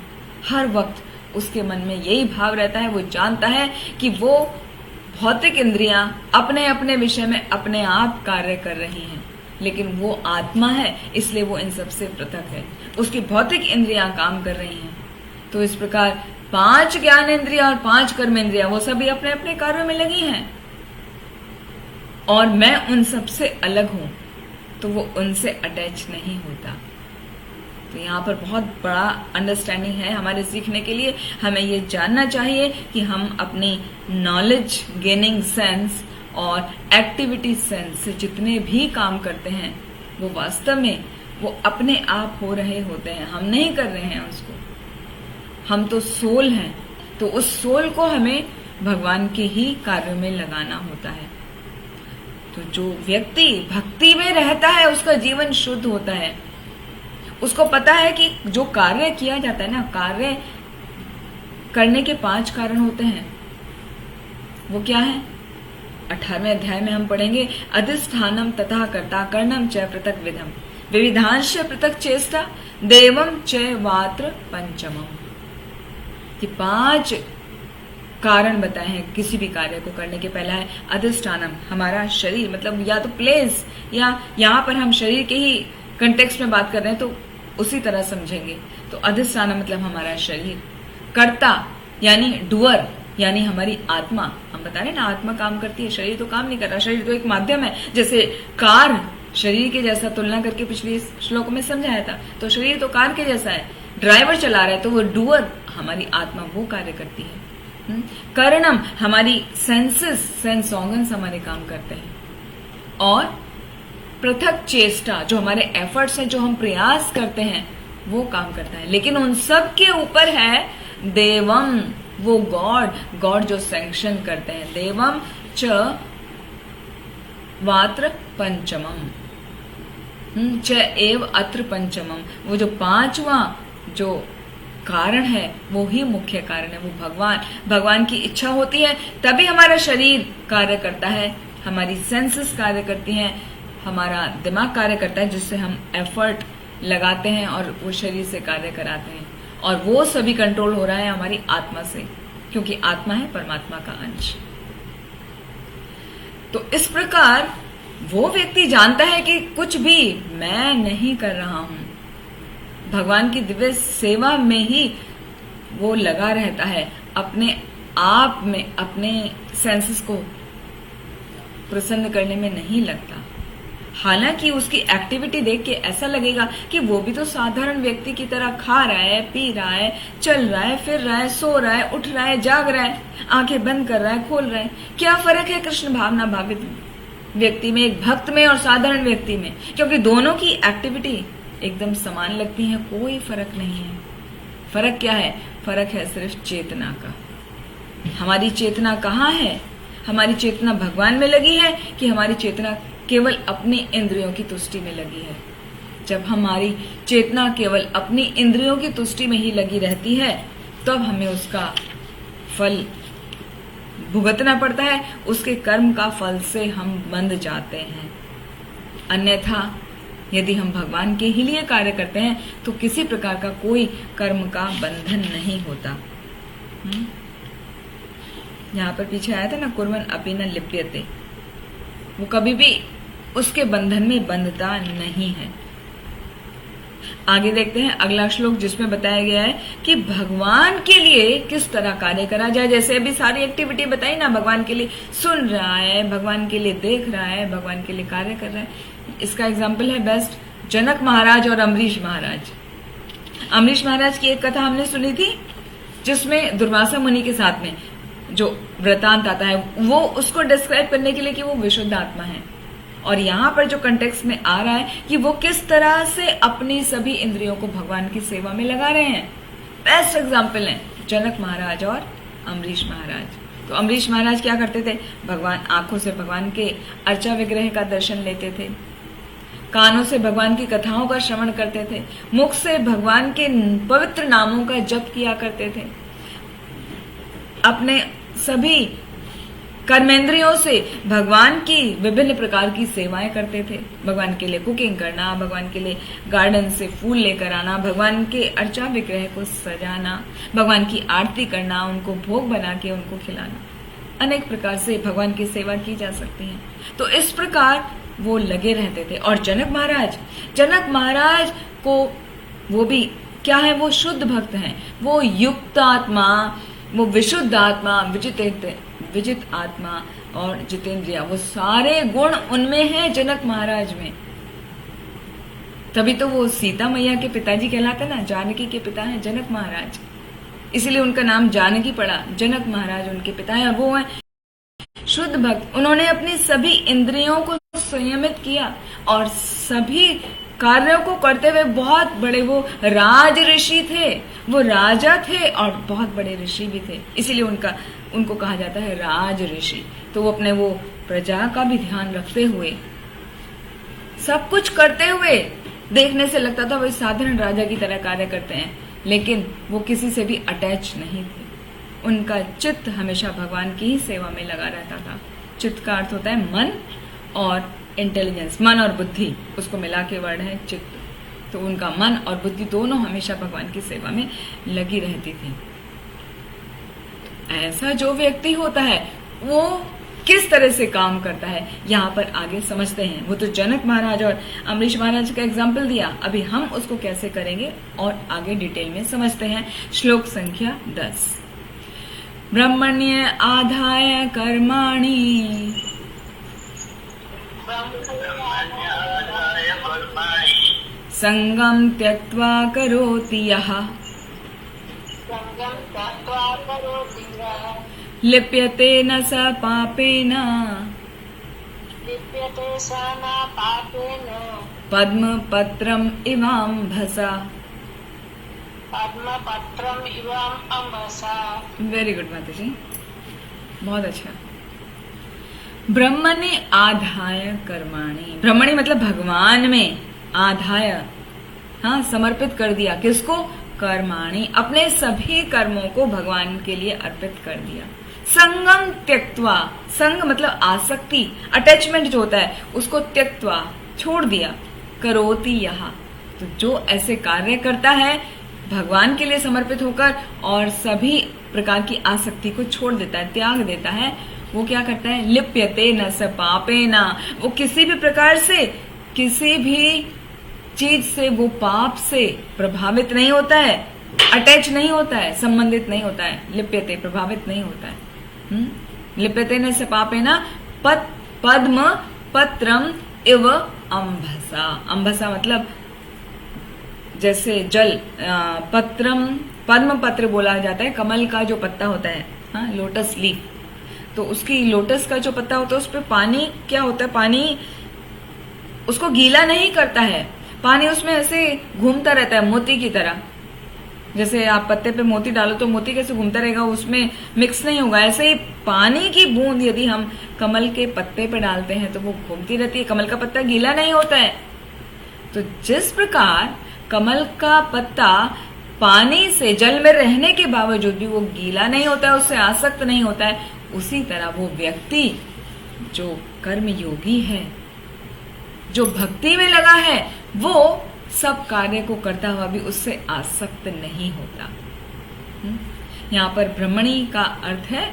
Speaker 1: हर वक्त उसके मन में यही भाव रहता है। वो जानता है कि वो भौतिक इंद्रियां अपने अपने विषय में अपने आप कार्य कर रही हैं, लेकिन वो आत्मा है, इसलिए वो इन सब से पृथक है। उसकी भौतिक इंद्रियां काम कर रही हैं। तो इस प्रकार 5 ज्ञान इंद्रिया और 5 कर्म इंद्रिया वो सभी अपने अपने कार्यों में लगी हैं, और मैं उन सब से अलग हूं, तो वो उनसे अटैच नहीं होता। तो यहाँ पर बहुत बड़ा अंडरस्टैंडिंग है हमारे सीखने के लिए। हमें ये जानना चाहिए कि हम अपनी नॉलेज गेनिंग सेंस और एक्टिविटी सेंस से जितने भी काम करते हैं वो वास्तव में वो अपने आप हो रहे होते हैं, हम नहीं कर रहे हैं उसको। हम तो सोल हैं, तो उस सोल को हमें भगवान के ही कार्य में लगाना होता है। तो जो व्यक्ति भक्ति में रहता है उसका जीवन शुद्ध होता है। उसको पता है कि जो कार्य किया जाता है ना, कार्य करने के 5 कारण होते हैं। वो क्या है? 18वें अध्याय में हम पढ़ेंगे, अधिष्ठानम तथा कर्ता कर्णम च पृथक विधम विविधांश पृथक चेष्टा देवम च वात्र पंचमम। ये 5 कारण बताए हैं किसी भी कार्य को करने के। पहला है अधिष्ठानम, हमारा शरीर, मतलब या तो प्लेस, या यहाँ पर हम शरीर के ही कंटेक्स्ट में बात कर रहे हैं तो उसी तरह समझेंगे। तो अधिष्ठानम मतलब हमारा शरीर। कर्ता यानी डूअर, यानी हमारी आत्मा। हम बता रहे हैं ना, आत्मा काम करती है, शरीर तो काम नहीं कर रहा, शरीर तो एक माध्यम है। जैसे कार शरीर के जैसा तुलना करके पिछले श्लोक में समझाया था, तो शरीर तो कार के जैसा है। ड्राइवर चला रहा है तो वो डूअर, हमारी आत्मा, वो कार्य करती है। कर्णम, हमारी सेंसेस, सेंस ऑर्गन्स हमारे काम करते हैं। और पृथक चेष्टा, जो हमारे एफर्ट्स हैं, जो हम प्रयास करते हैं, वो काम करता है। लेकिन उन सब के ऊपर है देवम, वो गॉड जो सैंक्शन करते हैं। देवम च वात्र पंचमम, च एव अत्र पंचमम, वो जो पांचवा जो कारण है वो ही मुख्य कारण है, वो भगवान की इच्छा होती है तभी हमारा शरीर कार्य करता है, हमारी सेंसेस कार्य करती हैं, हमारा दिमाग कार्य करता है, जिससे हम एफर्ट लगाते हैं और वो शरीर से कार्य कराते हैं। और वो सभी कंट्रोल हो रहा है हमारी आत्मा से, क्योंकि आत्मा है परमात्मा का अंश। तो इस प्रकार वो व्यक्ति जानता है कि कुछ भी मैं नहीं कर रहा हूं, भगवान की दिव्य सेवा में ही वो लगा रहता है, अपने आप में अपने सेंसेस को प्रसन्न करने में नहीं लगता। हालांकि उसकी एक्टिविटी देख के ऐसा लगेगा कि वो भी तो साधारण व्यक्ति की तरह खा रहा है, पी रहा है, चल रहा है, फिर रहा है, सो रहा है, उठ रहा है, जाग रहा है, आंखें बंद कर रहा है, खोल रहा है। क्या फर्क है कृष्ण भावना भावित व्यक्ति में, एक भक्त में और साधारण व्यक्ति में? क्योंकि दोनों की एक्टिविटी एकदम समान लगती है, कोई फर्क नहीं है। फर्क क्या है? फर्क है सिर्फ चेतना का। हमारी चेतना कहाँ है? हमारी चेतना भगवान में लगी है कि हमारी चेतना केवल अपनी इंद्रियों की तुष्टि में लगी है? जब हमारी चेतना केवल अपनी इंद्रियों की तुष्टि में ही लगी रहती है, तब हमें उसका फल भुगतना पड़ता है, उसके कर्म का फल से हम बंध जाते हैं। अन्यथा यदि हम भगवान के ही लिए कार्य करते हैं तो किसी प्रकार का कोई कर्म का बंधन नहीं होता। यहाँ पर पीछे आया था ना, कुर्वन् अपि न लिप्यते, वो कभी भी उसके बंधन में बंधता नहीं है। आगे देखते हैं अगला श्लोक, जिसमें बताया गया है कि भगवान के लिए किस तरह कार्य करा जाए। जैसे अभी सारी एक्टिविटी बताई ना, भगवान के लिए सुन रहा है, भगवान के लिए देख रहा है, भगवान के लिए कार्य कर रहा है। इसका एग्जाम्पल है बेस्ट जनक महाराज और अम्बरीश महाराज। अम्बरीश महाराज की एक कथा हमने सुनी थी, जिसमें दुर्वासा मुनि के साथ में जो वृतांत आता है, वो उसको डिस्क्राइब करने के लिए कि वो विशुद्ध आत्मा है। और यहाँ पर जो कंटेक्स्ट में आ रहा है कि वो किस तरह से अपनी सभी इंद्रियों को भगवान की सेवा में लगा रहे हैं। बेस्ट एग्जाम्पल है जनक महाराज और अम्बरीश महाराज। तो अम्बरीश महाराज क्या करते थे? भगवान, आंखों से भगवान के अर्चा विग्रह का दर्शन लेते थे, कानों से भगवान की कथाओं का श्रवण करते थे, मुख से भगवान के पवित्र नामों का जप किया करते थे, अपने सभी कर्मेंद्रियों से भगवान की विभिन्न प्रकार की सेवाएं करते थे। भगवान के लिए कुकिंग करना, भगवान के लिए गार्डन से फूल लेकर आना, भगवान के अर्चा विग्रह को सजाना, भगवान की आरती करना, उनको भोग बना के उनको खिलाना। अनेक प्रकार से भगवान की सेवा की जा सकती है। तो इस प्रकार वो लगे रहते थे। और जनक महाराज को वो भी क्या है? वो शुद्ध भक्त हैं, वो युक्त आत्मा, वो विशुद्ध आत्मा, विजित आत्मा और जितेंद्रिया, वो सारे गुण उनमें हैं जनक महाराज में। तभी तो वो सीता मैया के पिताजी कहलाते ना, जानकी के पिता हैं जनक महाराज, इसीलिए उनका नाम जानकी पड़ा। जनक महाराज उनके पिता हैं और वो हैं शुद्ध भक्त। उन्होंने अपनी सभी इंद्रियों को संयमित किया और सभी कार्यों को करते हुए बहुत बड़े वो राज ऋषि थे, वो राजा थे और बहुत बड़े ऋषि भी थे, इसीलिए उनको कहा जाता है राज ऋषि। तो वो अपने वो प्रजा का भी ध्यान रखते हुए, सब कुछ करते हुए, देखने से लगता था वो साधारण राजा की तरह कार्य करते हैं, लेकिन वो किसी से भी अटैच नहीं थे। उनका चित्त हमेशा भगवान की ही सेवा में लगा रहता था। चित्त का अर्थ होता है मन और इंटेलिजेंस, मन और बुद्धि, उसको मिला के वर्ड है चित्त। तो उनका मन और बुद्धि दोनों हमेशा भगवान की सेवा में लगी रहती थी। ऐसा जो व्यक्ति होता है वो किस तरह से काम करता है, यहाँ पर आगे समझते हैं। वो तो जनक महाराज और अम्बरीश महाराज का एग्जाम्पल दिया, अभी हम उसको कैसे करेंगे और आगे डिटेल में समझते हैं। श्लोक संख्या 10। ब्रह्मण्य आधाय कर्माणि संगम त्यक्त्वा करोति यः लिप्यते न स पापेन पद्मपत्रम इवाम्भसा। वेरी गुड माता जी, बहुत अच्छा। ब्रह्मणि आधाय कर्माणि, ब्रह्मणि मतलब भगवान में, आधाय हाँ समर्पित कर दिया। किसको? कर्माणि, अपने सभी कर्मों को भगवान के लिए अर्पित कर दिया। संगम त्यक्त्वा, संग मतलब आसक्ति, अटैचमेंट जो होता है उसको त्यक्त्वा छोड़ दिया। करोति यह, तो जो ऐसे कार्य करता है भगवान के लिए समर्पित होकर और सभी प्रकार की आसक्ति को छोड़ देता है, त्याग देता है, वो क्या करता है? लिप्यते न स पापेन, वो किसी भी प्रकार से, किसी भी चीज से, वो पाप से प्रभावित नहीं होता है, अटैच नहीं होता है, संबंधित नहीं होता है। लिप्यते प्रभावित नहीं होता है। लिप्यते न स पापेन पद्म पत्रम इव अम्भसा। अम्भसा मतलब जैसे जल, पत्रम, पद्म पत्र बोला जाता है कमल का जो पत्ता होता है, हाँ लोटस लीफ, तो उसकी लोटस का जो पत्ता होता है उस पर पानी क्या होता है, पानी उसको गीला नहीं करता है, पानी उसमें ऐसे घूमता रहता है मोती की तरह। जैसे आप पत्ते पे मोती डालो तो मोती कैसे घूमता रहेगा, उसमें मिक्स नहीं होगा। ऐसे ही पानी की बूंद यदि हम कमल के पत्ते पे डालते हैं तो वो घूमती रहती है, कमल का पत्ता गीला नहीं होता है। तो जिस प्रकार कमल का पत्ता पानी से, जल में रहने के बावजूद भी वो गीला नहीं होता है, उससे आसक्त नहीं होता है, उसी तरह वो व्यक्ति जो कर्म योगी है, जो भक्ति में लगा है, वो सब कार्य को करता हुआ भी उससे आसक्त नहीं होता। यहाँ पर ब्रह्मणी का अर्थ है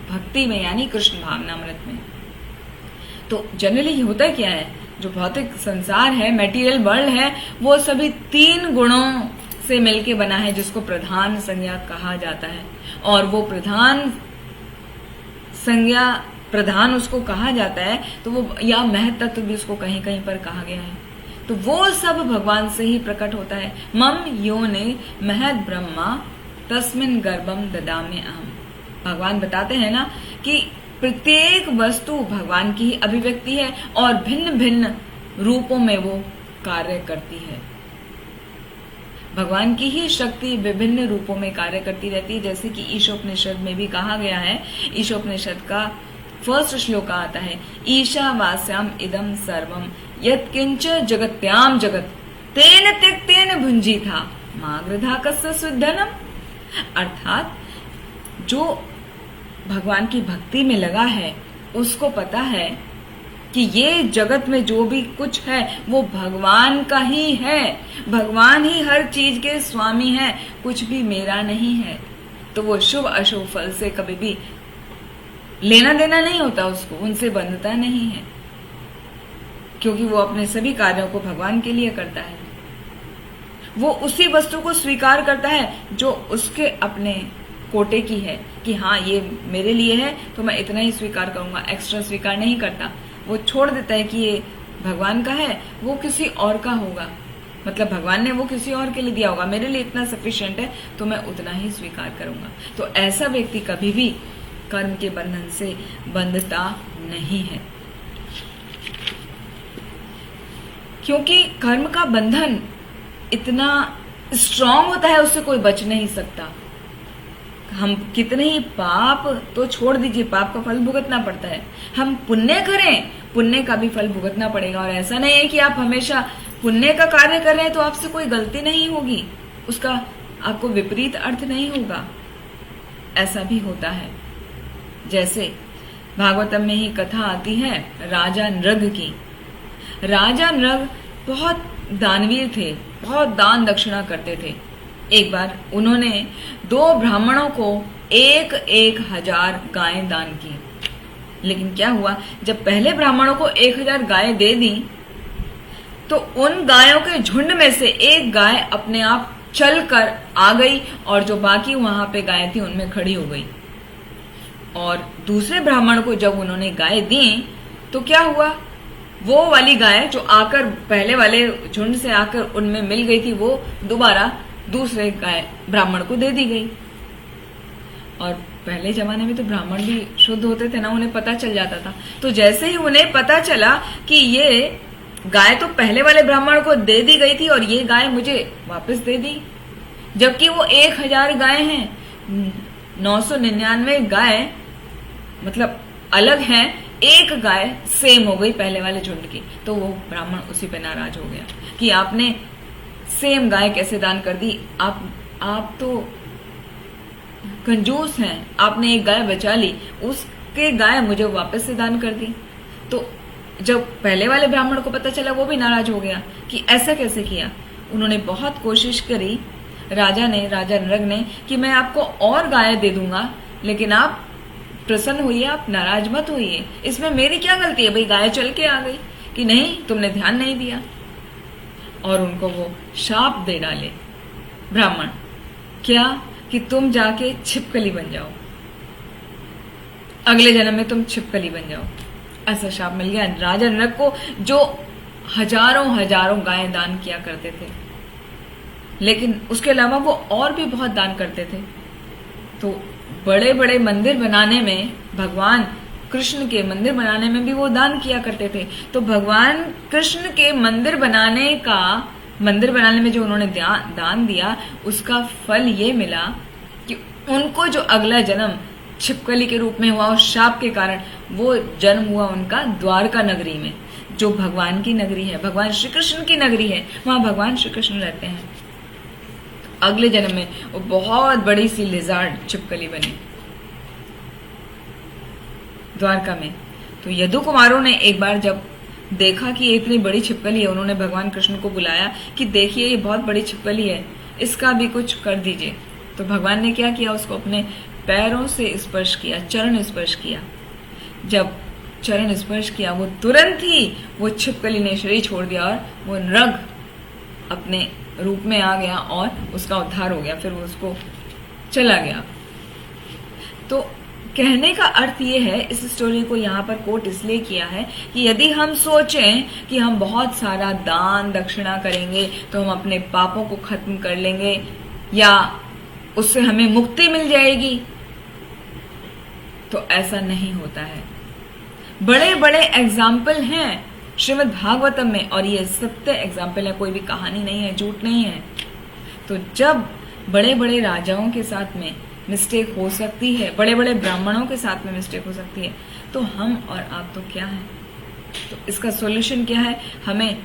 Speaker 1: भक्ति में, यानी कृष्ण भावनामृत में। तो जनरली होता क्या है, जो भौतिक संसार है, मटेरियल वर्ल्ड है, वो सभी 3 गुणों से मिलके बना है, जिसको प्रधान संज्ञा कहा जाता है। और वो प्रधान संज्ञा, प्रधान उसको कहा जाता है, तो वो या महत्त्व भी उसको कहीं कहीं पर कहा गया है। तो वो सब भगवान से ही प्रकट होता है। मम योने महद ब्रह्मा तस्मिन गर्भम ददामि अहम। भगवान बताते हैं ना कि प्रत्येक वस्तु भगवान की ही अभिव्यक्ति है और भिन्न भिन्न रूपों में वो कार्य करती है। भगवान की ही शक्ति विभिन्न रूपों में कार्य करती रहती है, जैसे कि ईशोपनिषद में भी कहा गया है। ईशोपनिषद का फर्स्ट श्लोक आता है, ईशावास्याम इदम सर्वम यत्किंच जगत्याम जगत तेन त्यक्तेन भुंजी था माग्रधा कस्य सुधनम। अर्थात जो भगवान की भक्ति में लगा है उसको पता है कि ये जगत में जो भी कुछ है वो भगवान का ही है, भगवान ही हर चीज के स्वामी है, कुछ भी मेरा नहीं है। तो वो शुभ अशुभ फल से कभी भी लेना देना नहीं होता उसको, उनसे बंधता नहीं है, क्योंकि वो अपने सभी कार्यों को भगवान के लिए करता है। वो उसी वस्तु को स्वीकार करता है जो उसके अपने कोटे की है, कि हाँ ये मेरे लिए है तो मैं इतना ही स्वीकार करूंगा, एक्स्ट्रा स्वीकार नहीं करता। वो छोड़ देता है कि ये भगवान का है, वो किसी और का होगा, मतलब भगवान ने वो किसी और के लिए दिया होगा, मेरे लिए इतना सफिशिएंट है तो मैं उतना ही स्वीकार करूंगा। तो ऐसा व्यक्ति कभी भी कर्म के बंधन से बंधता नहीं है, क्योंकि कर्म का बंधन इतना स्ट्रांग होता है, उससे कोई बच नहीं सकता। हम कितने ही पाप तो छोड़ दीजिए, पाप का फल भुगतना पड़ता है। हम पुण्य करें, पुण्य का भी फल भुगतना पड़ेगा। और ऐसा नहीं है कि आप हमेशा पुण्य का कार्य कर रहे हैं तो आपसे कोई गलती नहीं होगी, उसका आपको विपरीत अर्थ नहीं होगा, ऐसा भी होता है। जैसे भागवतम में ही कथा आती है राजा नृग की। राजा नृग बहुत दानवीर थे, बहुत दान दक्षिणा करते थे। एक बार उन्होंने 2 ब्राह्मणों को 1,000 गायें दान की। लेकिन क्या हुआ, जब पहले ब्राह्मणों को 1,000 गायें दे दी तो उन गायों के झुंड में से एक गाय अपने आप चलकर आ गई और जो बाकी वहां पे गायें थी उनमें खड़ी हो गई। और दूसरे ब्राह्मण को जब उन्होंने गाय दी तो क्या हुआ, वो वाली गाय जो आकर पहले वाले झुंड से आकर उनमें मिल गई थी, वो दोबारा दूसरे गाय ब्राह्मण को दे दी गई। और पहले जमाने में तो ब्राह्मण भी शुद्ध होते थे ना, उन्हें पता चल जाता था। तो जैसे ही उन्हें पता चला कि ये गाय तो पहले वाले ब्राह्मण को दे दी गई थी और ये गाय मुझे वापस दे दी, जबकि वो 1,000 गाय हैं, 999 गाय मतलब अलग हैं, एक गाय सेम हो गई पहले वाले झुंड की। तो वो ब्राह्मण उसी पे नाराज हो गया कि आपने सेम गाय कैसे दान कर दी, आप तो कंजूस हैं, आपने एक गाय बचा ली, उसके गाय मुझे वापस से दान कर दी। तो जब पहले वाले ब्राह्मण को पता चला, वो भी नाराज हो गया कि ऐसा कैसे किया। उन्होंने बहुत कोशिश करी, राजा नरक ने, कि मैं आपको और गाय दे दूंगा, लेकिन आप प्रसन्न होइए, आप नाराज मत होइए, इसमें मेरी क्या गलती है, भाई गाय चल के आ गई कि नहीं, तुमने ध्यान नहीं दिया। और उनको वो शाप दे डाले ब्राह्मण, क्या कि तुम जाके छिपकली बन जाओ, अगले जन्म में तुम छिपकली बन जाओ। ऐसा शाप मिल गया राजा नरक को, जो हजारों गायें दान किया करते थे, लेकिन उसके अलावा वो और भी बहुत दान करते थे। तो बड़े बड़े मंदिर बनाने में, भगवान कृष्ण के मंदिर बनाने में भी वो दान किया करते थे। तो भगवान कृष्ण के मंदिर बनाने में जो उन्होंने दान दिया, उसका फल ये मिला कि उनको जो अगला जन्म छिपकली के रूप में हुआ, और शाप के कारण वो जन्म हुआ उनका द्वारका नगरी में, जो भगवान की नगरी है, भगवान श्री कृष्ण की नगरी है, वहां भगवान श्री कृष्ण रहते हैं। अगले जन्म में वो बहुत बड़ी सी लिजार्ड छिपकली बनी द्वारका में। तो यदु कुमारों ने एक बार जब देखा कि ये इतनी बड़ी छिपकली है, उन्होंने भगवान कृष्ण को बुलाया कि देखिए ये बहुत बड़ी छिपकली है, इसका भी कुछ कर दीजिए। तो भगवान ने क्या किया, उसको अपने पैरों से स्पर्श किया, चरण स्पर्श किया। जब चरण स्पर्श किया, वो तुरंत ही वो छिपकली ने शरीर छोड़ दिया और वो नृग अपने रूप में आ गया और उसका उद्धार हो गया, फिर वो उसको चला गया। तो कहने का अर्थ ये है, इस स्टोरी को यहाँ पर कोट इसलिए किया है कि यदि हम सोचें कि हम बहुत सारा दान दक्षिणा करेंगे तो हम अपने पापों को खत्म कर लेंगे या उससे हमें मुक्ति मिल जाएगी, तो ऐसा नहीं होता है। बड़े बड़े एग्जाम्पल हैं श्रीमद् भागवतम में, और ये सत्य एग्जाम्पल है, कोई भी कहानी नहीं है, झूठ नहीं है। तो जब बड़े बड़े राजाओं के साथ में मिस्टेक हो सकती है, बड़े बड़े ब्राह्मणों के साथ में मिस्टेक हो सकती है, तो हम और आप तो क्या हैं। तो इसका सॉल्यूशन क्या है, हमें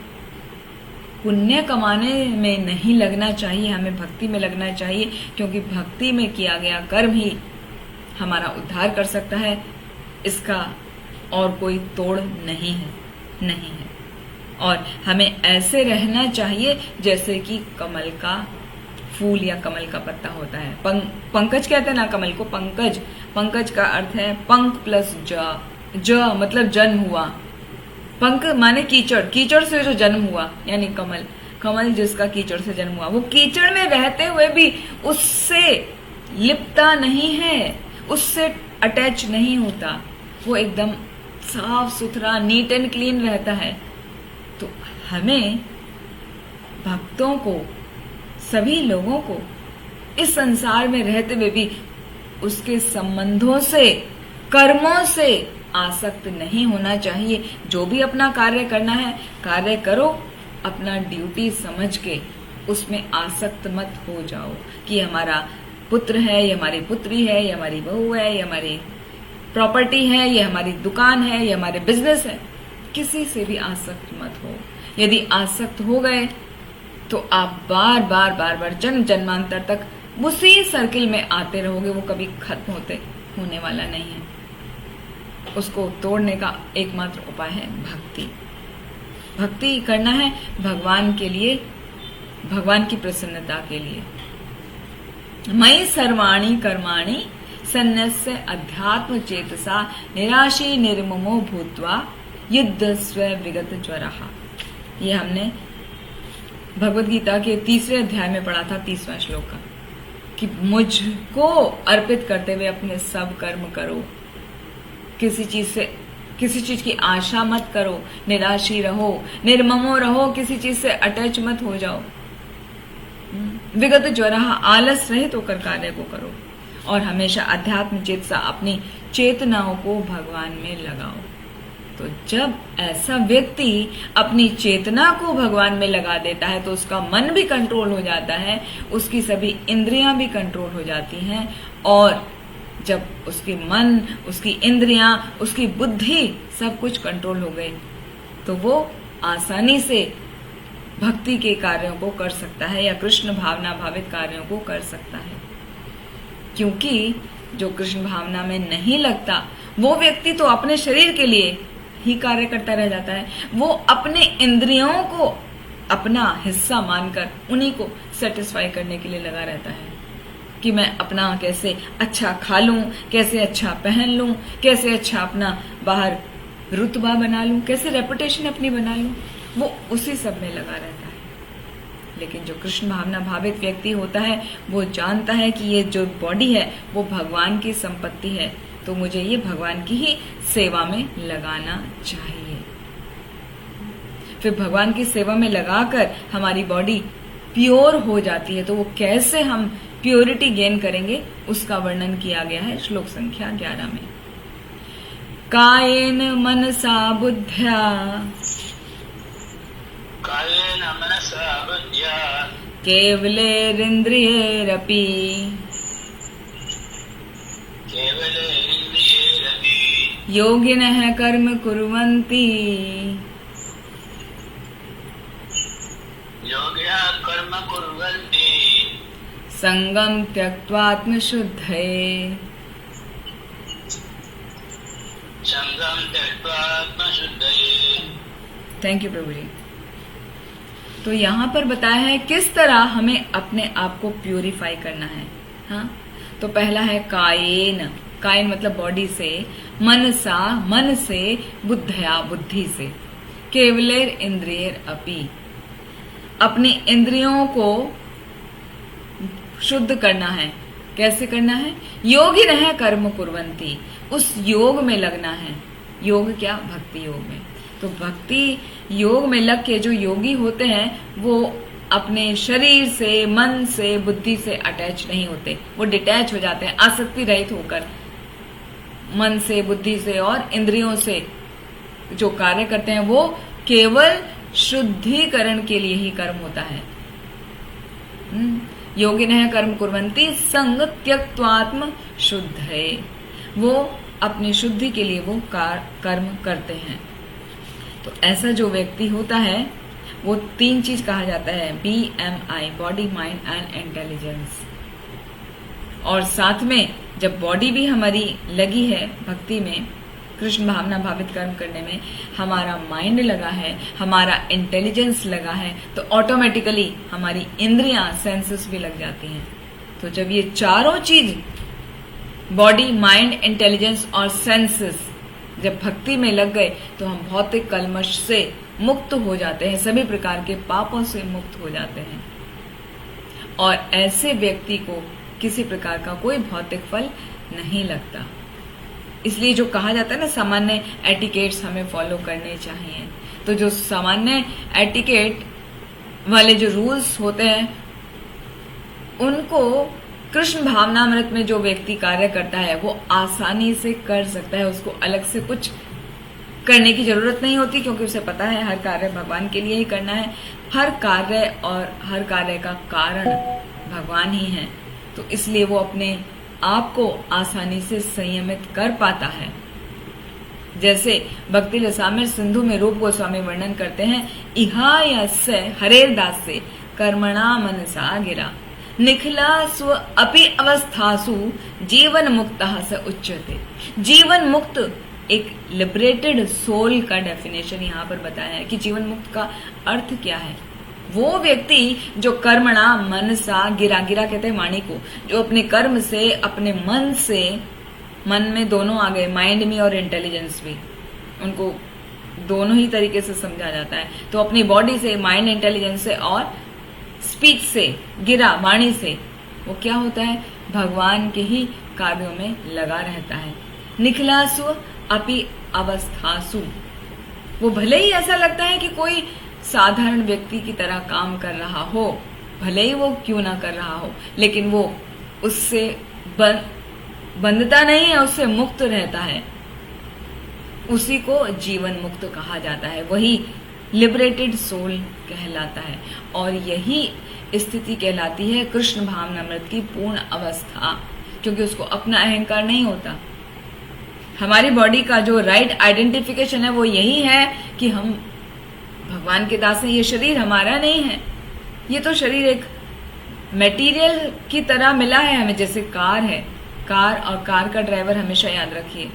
Speaker 1: पुण्य कमाने में नहीं लगना चाहिए, हमें भक्ति में लगना चाहिए, क्योंकि भक्ति में किया गया कर्म ही हमारा उद्धार कर सकता है, इसका और कोई तोड़ नहीं है। और हमें ऐसे रहना चाहिए जैसे कि कमल का फूल या कमल का पत्ता होता है। पंकज कहते हैं ना कमल को, पंकज का अर्थ है पंख प्लस ज मतलब जन्म हुआ, पंख माने कीचड़ से जो जन्म हुआ, यानी कमल जिसका कीचड़ से जन्म हुआ, वो कीचड़ में रहते हुए भी उससे लिपटा नहीं है, उससे अटैच नहीं होता, वो एकदम साफ सुथरा नीट एंड क्लीन रहता है। तो हमें भक्तों को, सभी लोगों को इस संसार में रहते हुए भी उसके संबंधों से, कर्मों से आसक्त नहीं होना चाहिए। जो भी अपना कार्य करना है, कार्य करो अपना ड्यूटी समझ के, उसमें आसक्त मत हो जाओ कि हमारा पुत्र है, ये हमारी पुत्री है, ये हमारी बहू है, ये हमारी प्रॉपर्टी है, ये हमारी दुकान है, ये हमारे बिजनेस है। किसी से भी आसक्त मत हो। यदि आसक्त हो गए तो आप बार बार जन्म जन्मांतर तक उसी सर्किल में आते रहोगे, वो कभी खत्म होने वाला नहीं है। उसको तोड़ने का एकमात्र उपाय है भक्ति। भक्ति करना है भगवान के लिए, भगवान की प्रसन्नता के लिए। मयि सर्वाणि कर्माणि सन्न्यस्य अध्यात्म चेतसा निराशी निर्ममो भूत्वा युद्धस्व विगत ज्वरः। ये हमने भगवद गीता के 3वें अध्याय में पढ़ा था, 30वां श्लोक का, कि मुझको अर्पित करते हुए अपने सब कर्म करो, किसी चीज की आशा मत करो, निराशी रहो, निर्ममो रहो, किसी चीज से अटैच मत हो जाओ, विगत ज्वरः आलस रहित होकर कार्य को करो, और हमेशा अध्यात्म चेतसा अपनी चेतनाओं को भगवान में लगाओ। तो जब ऐसा व्यक्ति अपनी चेतना को भगवान में लगा देता है तो उसका मन भी कंट्रोल हो जाता है, उसकी सभी इंद्रियां भी कंट्रोल हो जाती हैं, और जब उसकी मन, उसकी इंद्रियां, उसकी बुद्धि सब कुछ कंट्रोल हो गई तो वो आसानी से भक्ति के कार्यों को कर सकता है या कृष्ण भावना भावित कार्यों को कर सकता है। क्योंकि जो कृष्ण भावना में नहीं लगता वो व्यक्ति तो अपने शरीर के लिए ही कार्य करता रह जाता है, वो अपने इंद्रियों को अपना हिस्सा मानकर उन्हीं को सेटिस्फाई करने के लिए लगा रहता है कि मैं अपना कैसे अच्छा खा लूं, कैसे अच्छा पहन लूं, कैसे अच्छा अपना बाहर रुतबा बना लूं, कैसे रेपुटेशन अपनी बना लूं, वो उसी सब में लगा रहता है। लेकिन जो कृष्ण भावना भावित व्यक्ति होता है वो जानता है कि ये जो बॉडी है वो भगवान की संपत्ति है, तो मुझे ये भगवान की ही सेवा में लगाना चाहिए। फिर भगवान की सेवा में लगाकर हमारी बॉडी प्योर हो जाती है, तो वो कैसे हम प्योरिटी गेन करेंगे उसका वर्णन किया गया है श्लोक संख्या 11 में। कायेन मनसा बुद्ध्या केवलेरिन्द्रियैरपि योगिनः कर्म कुर्वन्ति संगम त्यक्त्वात्मशुद्धये। थैंक यू प्रभु जी। तो यहाँ पर बताया है किस तरह हमें अपने आप को प्यूरिफाई करना है। हाँ, तो पहला है कायेन, कायेन मतलब बॉडी से, मनसा मन से, बुद्धया बुद्धि से, केवलेर इंद्रियर अपि अपनी इंद्रियों को शुद्ध करना है। कैसे करना है? योगी रहे कर्म कुर्वन्ति, उस योग में लगना है। योग क्या? भक्ति योग में। तो भक्ति योग में लग के जो योगी होते हैं वो अपने शरीर से, मन से, बुद्धि से अटैच नहीं होते, वो डिटैच हो जाते हैं, आसक्ति रहित होकर मन से, बुद्धि से और इंद्रियों से जो कार्य करते हैं वो केवल शुद्धिकरण के लिए ही कर्म होता है। योगिनः कर्म कुर्वन्ति संग त्यक्त्वात्म शुद्धये, वो अपनी शुद्धि के लिए वो कर्म करते हैं। तो ऐसा जो व्यक्ति होता है वो 3 चीज कहा जाता है, BMI, body mind and intelligence. और साथ में जब बॉडी भी हमारी लगी है भक्ति में, कृष्ण भावना भावित कर्म करने में, हमारा माइंड लगा है, हमारा इंटेलिजेंस लगा है, तो ऑटोमेटिकली हमारी इंद्रियां, सेंसेस भी लग जाती हैं। तो जब ये चारों चीज बॉडी, माइंड, इंटेलिजेंस और सेंसेस जब भक्ति में लग गए तो हम भौतिक कलमश से मुक्त हो जाते हैं, सभी प्रकार के पापों से मुक्त हो जाते हैं, और ऐसे व्यक्ति को किसी प्रकार का कोई भौतिक फल नहीं लगता। इसलिए जो कहा जाता है ना, सामान्य एटिकेट्स हमें फॉलो करने चाहिए। तो जो सामान्य एटिकेट वाले जो रूल्स होते हैं उनको कृष्ण भावनामृत में जो व्यक्ति कार्य करता है वो आसानी से कर सकता है, उसको अलग से कुछ करने की जरूरत नहीं होती, क्योंकि उसे पता है हर कार्य भगवान के लिए ही करना है, हर कार्य और हर कार्य का कारण भगवान ही है। तो इसलिए वो अपने आप को आसानी से संयमित कर पाता है। जैसे भक्ति रसामृत सिंधु में रूप गोस्वामी वर्णन करते हैं, इहा यस्य हरेर दासे कर्मणा मनसा गिरा निखिला स्व अपि अवस्थासु जीवन मुक्तः स उच्यते। जीवन मुक्त एक लिबरेटेड सोल का डेफिनेशन यहाँ पर बताया है कि जीवन मुक्त का अर्थ क्या है। वो व्यक्ति जो कर्मणा मनसा गिरा, गिरा कहते हैं वाणी को, जो अपने कर्म से, अपने मन से, मन में दोनों आ गए, माइंड में और इंटेलिजेंस भी, उनको दोनों ही तरीके से समझा जाता है। तो अपनी बॉडी से, माइंड इंटेलिजेंस से और स्पीच से, गिरा वाणी से, वो क्या होता है, भगवान के ही कार्यों में लगा रहता है। निखलासु अपि अवस्थासु, वो भले ही ऐसा लगता है कि कोई साधारण व्यक्ति की तरह काम कर रहा हो, भले ही वो क्यों ना कर रहा हो, लेकिन वो उससे बंधता नहीं है, उससे मुक्त रहता है। उसी को जीवन मुक्त कहा जाता है, वही लिबरेटेड सोल कहलाता है। और यही स्थिति कहलाती है कृष्ण भावनामृत की पूर्ण अवस्था, क्योंकि उसको अपना अहंकार नहीं होता। हमारी बॉडी का जो राइट आइडेंटिफिकेशन है वो यही है कि हम भगवान के दास हैं, ये शरीर हमारा नहीं है। ये तो शरीर एक मटेरियल की तरह मिला है हमें, जैसे कार है, कार और कार का ड्राइवर हमेशा याद रखिए,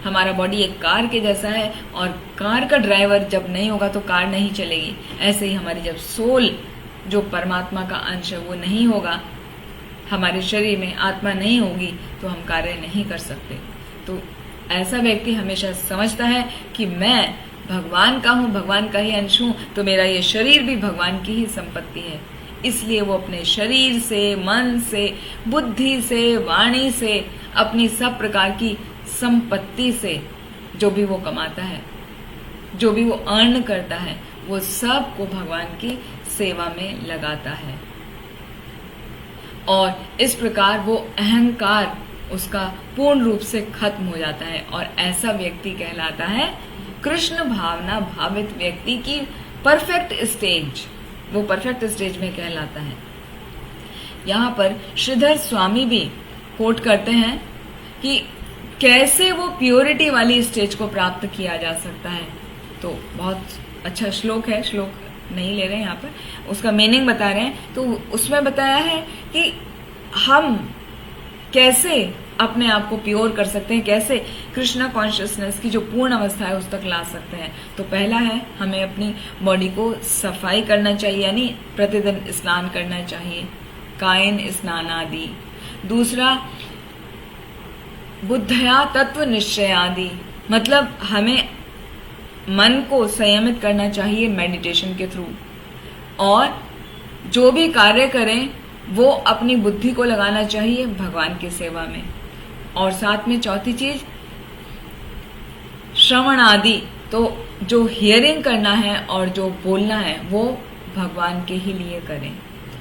Speaker 1: हमारा बॉडी एक कार के जैसा है, और कार का ड्राइवर जब नहीं होगा तो कार नहीं चलेगी। ऐसे ही हमारी जब सोल, जो परमात्मा का अंश है, वो नहीं होगा, हमारे शरीर में आत्मा नहीं होगी, तो हम कार्य नहीं कर सकते। तो ऐसा व्यक्ति हमेशा समझता है कि मैं भगवान का हूँ, भगवान का ही अंश हूँ, तो मेरा ये शरीर भी भगवान की ही संपत्ति है। इसलिए वो अपने शरीर से, मन से, बुद्धि से, वाणी से, अपनी सब प्रकार की संपत्ति से जो भी वो कमाता है, जो भी वो अर्न करता है, वो सब को भगवान की सेवा में लगाता है। और इस प्रकार वो अहंकार उसका पूर्ण रूप से खत्म हो जाता है, और ऐसा व्यक्ति कहलाता है कृष्ण भावना भावित व्यक्ति की परफेक्ट स्टेज, वो परफेक्ट स्टेज में कहलाता है। यहाँ पर श्रीधर स्वामी भी कोट करते हैं कि कैसे वो प्योरिटी वाली स्टेज को प्राप्त किया जा सकता है। तो बहुत अच्छा श्लोक है, श्लोक नहीं ले रहे हैं यहाँ पर, उसका मीनिंग बता रहे हैं। तो उसमें बताया है कि हम कैसे अपने आप को प्योर कर सकते हैं, कैसे कृष्णा कॉन्शियसनेस की जो पूर्ण अवस्था है उस तक ला सकते हैं। तो पहला है, हमें अपनी बॉडी को सफाई करना चाहिए, यानी प्रतिदिन स्नान करना चाहिए, कायन स्नान आदि। दूसरा, बुद्धया तत्व निश्चय आदि, मतलब हमें मन को संयमित करना चाहिए मेडिटेशन के थ्रू, और जो भी कार्य करें वो अपनी बुद्धि को लगाना चाहिए भगवान की सेवा में। और साथ में चौथी चीज, श्रवण आदि, तो जो हियरिंग करना है और जो बोलना है वो भगवान के ही लिए करें।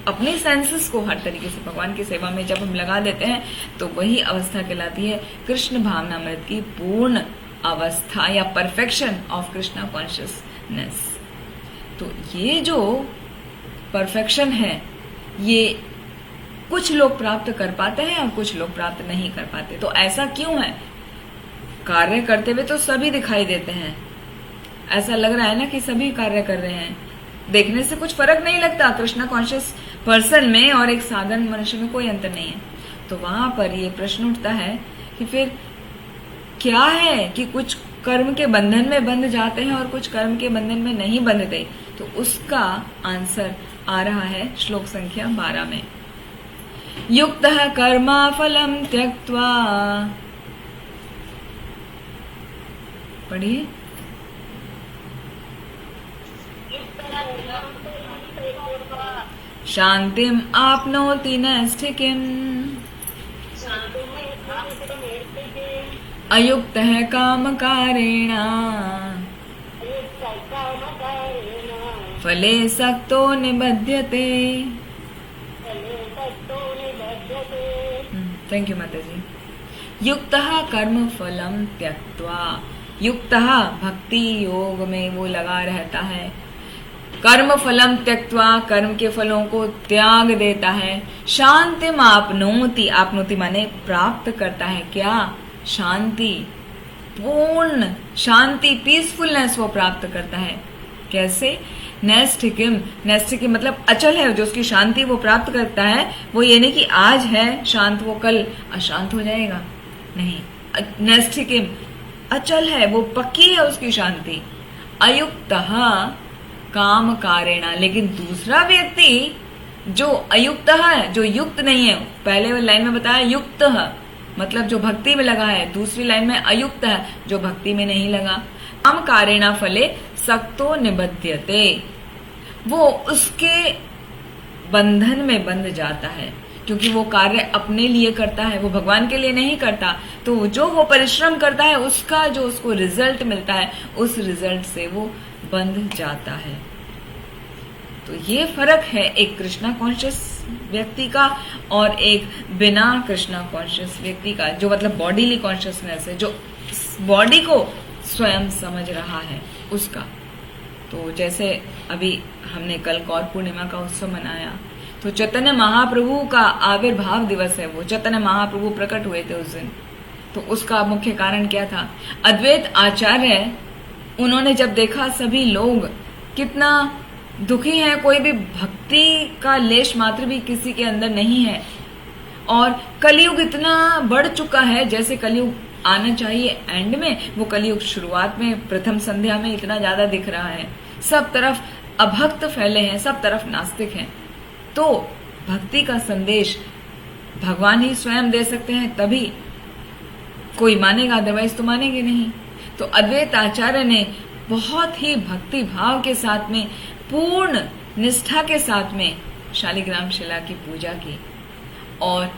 Speaker 1: अपने सेंसेस को हर तरीके से भगवान की सेवा में जब हम लगा देते हैं तो वही अवस्था कहलाती है कृष्ण भावनामृत की पूर्ण अवस्था, या परफेक्शन ऑफ कृष्णा कॉन्शियसनेस। तो ये जो परफेक्शन है, ये कुछ लोग प्राप्त कर पाते हैं और कुछ लोग प्राप्त नहीं कर पाते। तो ऐसा क्यों है? कार्य करते हुए तो सभी दिखाई देते हैं, ऐसा लग रहा है ना कि सभी कार्य कर रहे हैं, देखने से कुछ फर्क नहीं लगता। कृष्णा कॉन्शियस पर्सन में और एक साधारण मनुष्य में कोई अंतर नहीं है। तो वहां पर ये प्रश्न उठता है कि फिर क्या है कि कुछ कर्म के बंधन में बंध जाते हैं और कुछ कर्म के बंधन में नहीं बंधते। तो उसका आंसर आ रहा है श्लोक संख्या 12 में। युक्तः कर्मा फलम त्यक्त्वा, पढ़िए। शांतिम आपनोति नैष्ठिकीम् अयुक्तः कामकारेण फले सक्तो निबध्यते। थैंक यू माता जी। युक्तः कर्म फलम त्यक्त्वा, युक्तः भक्ति योग में वो लगा रहता है, कर्म फलम त्यक्त्वा, कर्म के फलों को त्याग देता है। शांतिम आपनोति, आपनोति माने प्राप्त करता है क्या? शांति, पूर्ण शांति, पीसफुलनेस वो प्राप्त करता है। कैसे? नैष्ठिकीम, नैष्ठिकीम मतलब अचल है, जो उसकी शांति वो प्राप्त करता है वो ये नहीं कि आज है शांत वो कल अशांत हो जाएगा, नहीं। नैष्ठिकीम अचल है, वो पक्की है उसकी शांति। अयुक्तः काम कारेणा। लेकिन दूसरा व्यक्ति जो अयुक्त है, जो युक्त नहीं है, पहले लाइन में बताया युक्त है मतलब जो भक्ति में लगा है, दूसरी लाइन में अयुक्त है जो भक्ति में नहीं लगा। काम कारेणा फले सक्तो निबध्यते, वो उसके बंधन में बंध जाता है क्योंकि वो कार्य अपने लिए करता है, वो भगवान के लिए नहीं करता। तो जो वो परिश्रम करता है उसका जो उसको रिजल्ट मिलता है, उस रिजल्ट से वो बंध जाता है। तो ये फर्क है एक कृष्णा कॉन्शियस व्यक्ति का और एक बिना कृष्णा कॉन्शियस व्यक्ति का, जो मतलब बॉडीली कॉन्शियसनेस है, जो बॉडी को स्वयं समझ रहा है उसका। तो जैसे अभी हमने कल गौर पूर्णिमा का उत्सव मनाया, तो चैतन्य महाप्रभु का आविर्भाव दिवस है, वो चैतन्य महाप्रभु प्रकट हुए थे उस दिन। तो उसका मुख्य कारण क्या था? अद्वैत आचार्य, उन्होंने जब देखा सभी लोग कितना दुखी हैं, कोई भी भक्ति का लेश मात्र भी किसी के अंदर नहीं है, और कलयुग इतना बढ़ चुका है, जैसे कलयुग आना चाहिए एंड में, वो कलयुग शुरुआत में प्रथम संध्या में इतना ज्यादा दिख रहा है। सब तरफ अभक्त फैले हैं, सब तरफ नास्तिक हैं। तो भक्ति का संदेश भगवान ही स्वयं दे सकते हैं, तभी कोई मानेगा, अदरवाइज तो मानेंगे नहीं। तो अद्वैत आचार्य ने बहुत ही भक्ति भाव के साथ में, पूर्ण निष्ठा के साथ में शालिग्राम शिला की पूजा की, और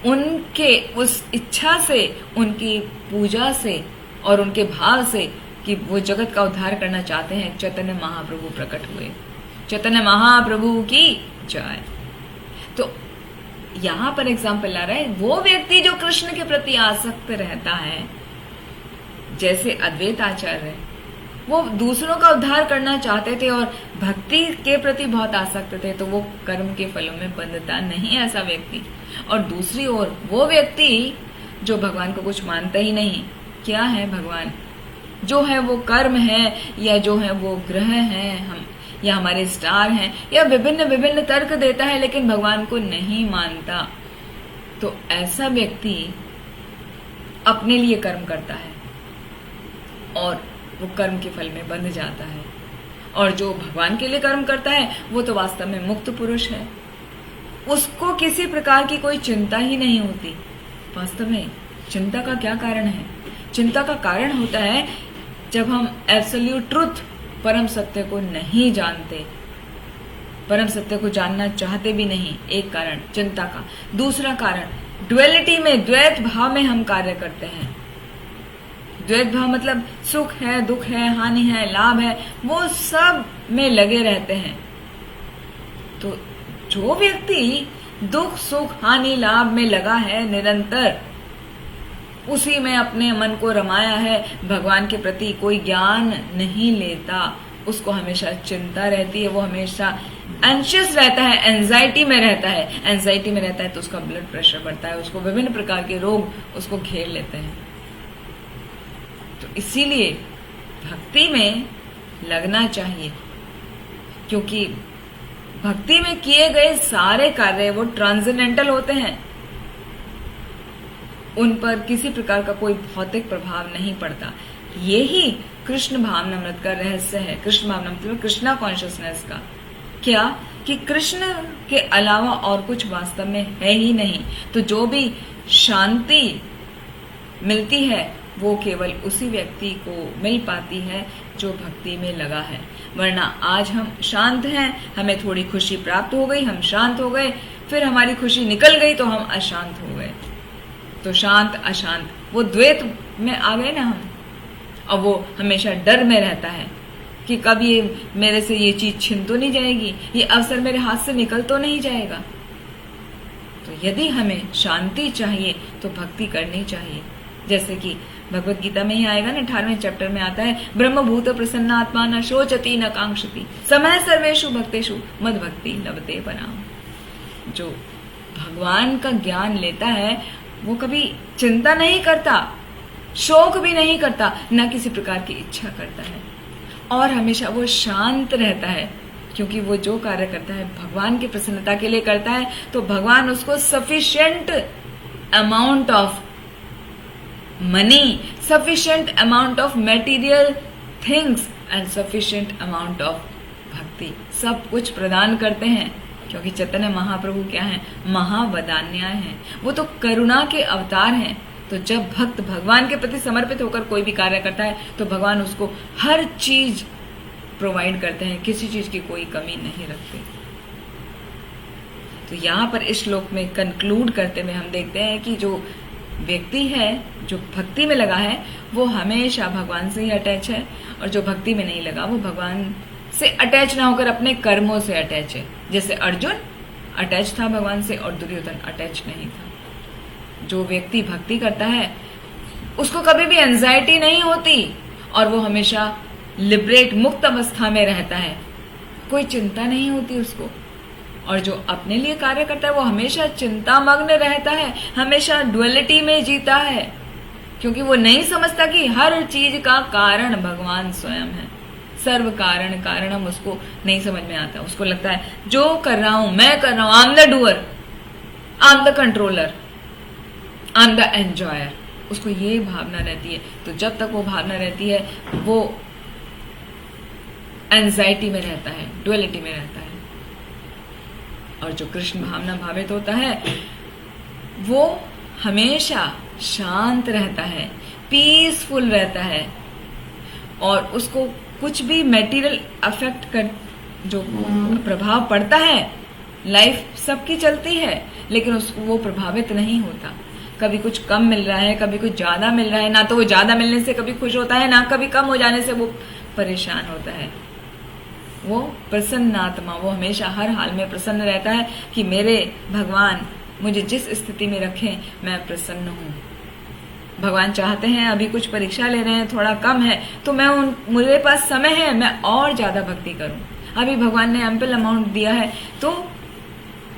Speaker 1: उनके उस इच्छा से, उनकी पूजा से और उनके भाव से कि वो जगत का उद्धार करना चाहते हैं, चैतन्य महाप्रभु प्रकट हुए। चैतन्य महाप्रभु की जय। तो यहां पर एग्जाम्पल ला रहा है, वो व्यक्ति जो कृष्ण के प्रति आसक्त रहता है, जैसे अद्वैत आचार्य, वो दूसरों का उद्धार करना चाहते थे और भक्ति के प्रति बहुत आसक्त थे, तो वो कर्म के फलों में बंधता नहीं ऐसा व्यक्ति। और दूसरी ओर वो व्यक्ति जो भगवान को कुछ मानता ही नहीं, क्या है भगवान, जो है वो कर्म है, या जो है वो ग्रह है, हम या हमारे स्टार हैं, या विभिन्न विभिन्न तर्क देता है लेकिन भगवान को नहीं मानता। तो ऐसा व्यक्ति अपने लिए कर्म करता है और वो कर्म के फल में बंध जाता है, और जो भगवान के लिए कर्म करता है वो तो वास्तव में मुक्त पुरुष है, उसको किसी प्रकार की कोई चिंता ही नहीं होती। वास्तव में चिंता का क्या कारण है? चिंता का कारण होता है जब हम एब्सोल्यूट ट्रुथ, परम सत्य को नहीं जानते, परम सत्य को जानना चाहते भी नहीं, एक कारण चिंता का। दूसरा कारण ड्युअलिटी में, द्वैत भाव में हम कार्य करते हैं। द्वैत भाव मतलब सुख है, दुख है, हानि है, लाभ है, वो सब में लगे रहते हैं। तो जो व्यक्ति दुख, सुख, हानि, लाभ में लगा है निरंतर, उसी में अपने मन को रमाया है, भगवान के प्रति कोई ज्ञान नहीं लेता, उसको हमेशा चिंता रहती है, वो हमेशा एंशियस रहता है, एंजाइटी में रहता है। एंजाइटी में रहता है तो उसका ब्लड प्रेशर बढ़ता है, उसको विभिन्न प्रकार के रोग उसको घेर लेते हैं। तो इसीलिए भक्ति में लगना चाहिए, क्योंकि भक्ति में किए गए सारे कार्य वो ट्रांसेंडेंटल होते हैं, उन पर किसी प्रकार का कोई भौतिक प्रभाव नहीं पड़ता। यही कृष्ण भावनामृत का रहस्य है। कृष्ण भावनामृत में कृष्णा कॉन्शियसनेस का क्या, कि कृष्ण के अलावा और कुछ वास्तव में है ही नहीं। तो जो भी शांति मिलती है वो केवल उसी व्यक्ति को मिल पाती है जो भक्ति में लगा है। वरना आज हम शांत हैं, हमें थोड़ी खुशी प्राप्त हो गई, हम शांत हो गए, फिर हमारी खुशी निकल गई तो हम अशांत हो गए। तो शांत अशांत वो द्वैत में आ गए ना हम, और वो हमेशा डर में रहता है कि कब ये मेरे से ये चीज छिन तो नहीं जाएगी, ये अवसर मेरे हाथ से निकल तो नहीं जाएगा। तो यदि हमें शांति चाहिए तो भक्ति करनी चाहिए। जैसे कि भगवत गीता में ही आएगा ना, 18वें चैप्टर में आता है, ब्रह्मभूत प्रसन्न आत्मा न शोचति न कांक्षति समय सर्वेषु भक्तेषु मद भक्ति लभते पराम। जो भगवान का ज्ञान लेता है वो कभी चिंता नहीं करता, शोक भी नहीं करता, न किसी प्रकार की इच्छा करता है, और हमेशा वो शांत रहता है, क्योंकि वो जो कार्य करता है भगवान की प्रसन्नता के लिए करता है। तो भगवान उसको sufficient amount of money, sufficient amount of material things and sufficient amount of भक्ति सब कुछ प्रदान करते हैं, क्योंकि चैतन्य महाप्रभु क्या है, महावदान्याय हैं, वो तो करुणा के अवतार हैं। तो जब भक्त भगवान के प्रति समर्पित होकर कोई भी कार्य करता है तो भगवान उसको हर चीज प्रोवाइड करते हैं, किसी चीज की कोई कमी नहीं रखते। तो यहाँ पर इस श्लोक में कंक्लूड करते हुए हम देखते हैं कि जो व्यक्ति है जो भक्ति में लगा है वो हमेशा भगवान से ही अटैच है, और जो भक्ति में नहीं लगा वो भगवान से अटैच ना होकर अपने कर्मों से अटैच है। जैसे अर्जुन अटैच था भगवान से और दुर्योधन अटैच नहीं था। जो व्यक्ति भक्ति करता है उसको कभी भी एंजाइटी नहीं होती और वो हमेशा लिबरेट मुक्त अवस्था में रहता है, कोई चिंता नहीं होती उसको। और जो अपने लिए कार्य करता है वो हमेशा चिंता मग्न रहता है, हमेशा डुअलिटी में जीता है, क्योंकि वो नहीं समझता कि हर चीज का कारण भगवान स्वयं है। सर्व कारण कारणम उसको नहीं समझ में आता। उसको लगता है जो कर रहा हूं मैं कर रहा हूं, I am the doer, I am the controller, I am the enjoyer. उसको ये भावना रहती है। तो जब तक वो भावना रहती है वो एंजाइटी में रहता है, डुअलिटी में रहता है। और जो कृष्ण भावना भावित होता है वो हमेशा शांत रहता है, पीसफुल रहता है, और उसको कुछ भी मटेरियल अफेक्ट कर जो प्रभाव पड़ता है, लाइफ सबकी चलती है लेकिन उसको वो प्रभावित नहीं होता। कभी कुछ कम मिल रहा है, कभी कुछ ज्यादा मिल रहा है, ना तो वो ज्यादा मिलने से कभी खुश होता है, ना कभी कम हो जाने से वो परेशान होता है। वो प्रसन्न आत्मा, वो हमेशा हर हाल में प्रसन्न रहता है कि मेरे भगवान मुझे जिस स्थिति में रखें मैं प्रसन्न हूँ। भगवान चाहते हैं अभी कुछ परीक्षा ले रहे हैं, थोड़ा कम है तो मेरे पास समय है, मैं और ज्यादा भक्ति करूं। अभी भगवान ने एम्पल अमाउंट दिया है तो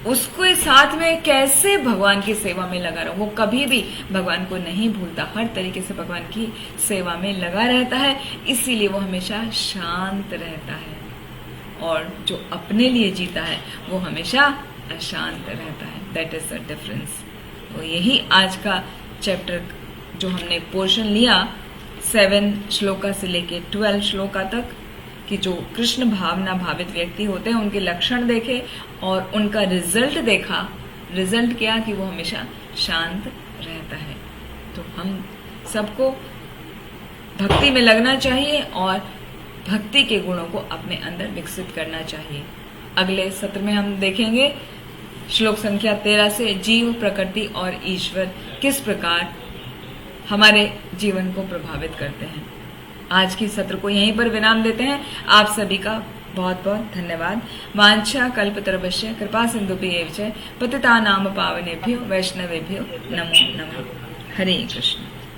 Speaker 1: उसके साथ में कैसे भगवान की सेवा में लगा रहूं। वो कभी भी भगवान को नहीं भूलता, हर तरीके से भगवान की सेवा में लगा रहता है, इसीलिए वो हमेशा शांत रहता है। और जो अपने लिए जीता है वो हमेशा अशांत रहता है। That is the difference. तो यही आज का चैप्टर जो हमने पोर्शन लिया 7 श्लोका से लेके 12 श्लोका तक, कि जो कृष्ण भावना भावित व्यक्ति होते हैं उनके लक्षण देखे और उनका रिजल्ट देखा। रिजल्ट क्या कि वो हमेशा शांत रहता है। तो हम सबको भक्ति में लगना चाहिए और भक्ति के गुणों को अपने अंदर विकसित करना चाहिए। अगले सत्र में हम देखेंगे श्लोक संख्या 13 से जीव, प्रकृति और ईश्वर किस प्रकार हमारे जीवन को प्रभावित करते हैं। आज की सत्र को यहीं पर विराम देते हैं। आप सभी का बहुत बहुत धन्यवाद। वांछा कल्पतरुभ्यश्च कृपा सिन्धुभ्येव च पतितानां पावनेभ्यो वैष्णवेभ्यो नमो नमः। हरे कृष्ण।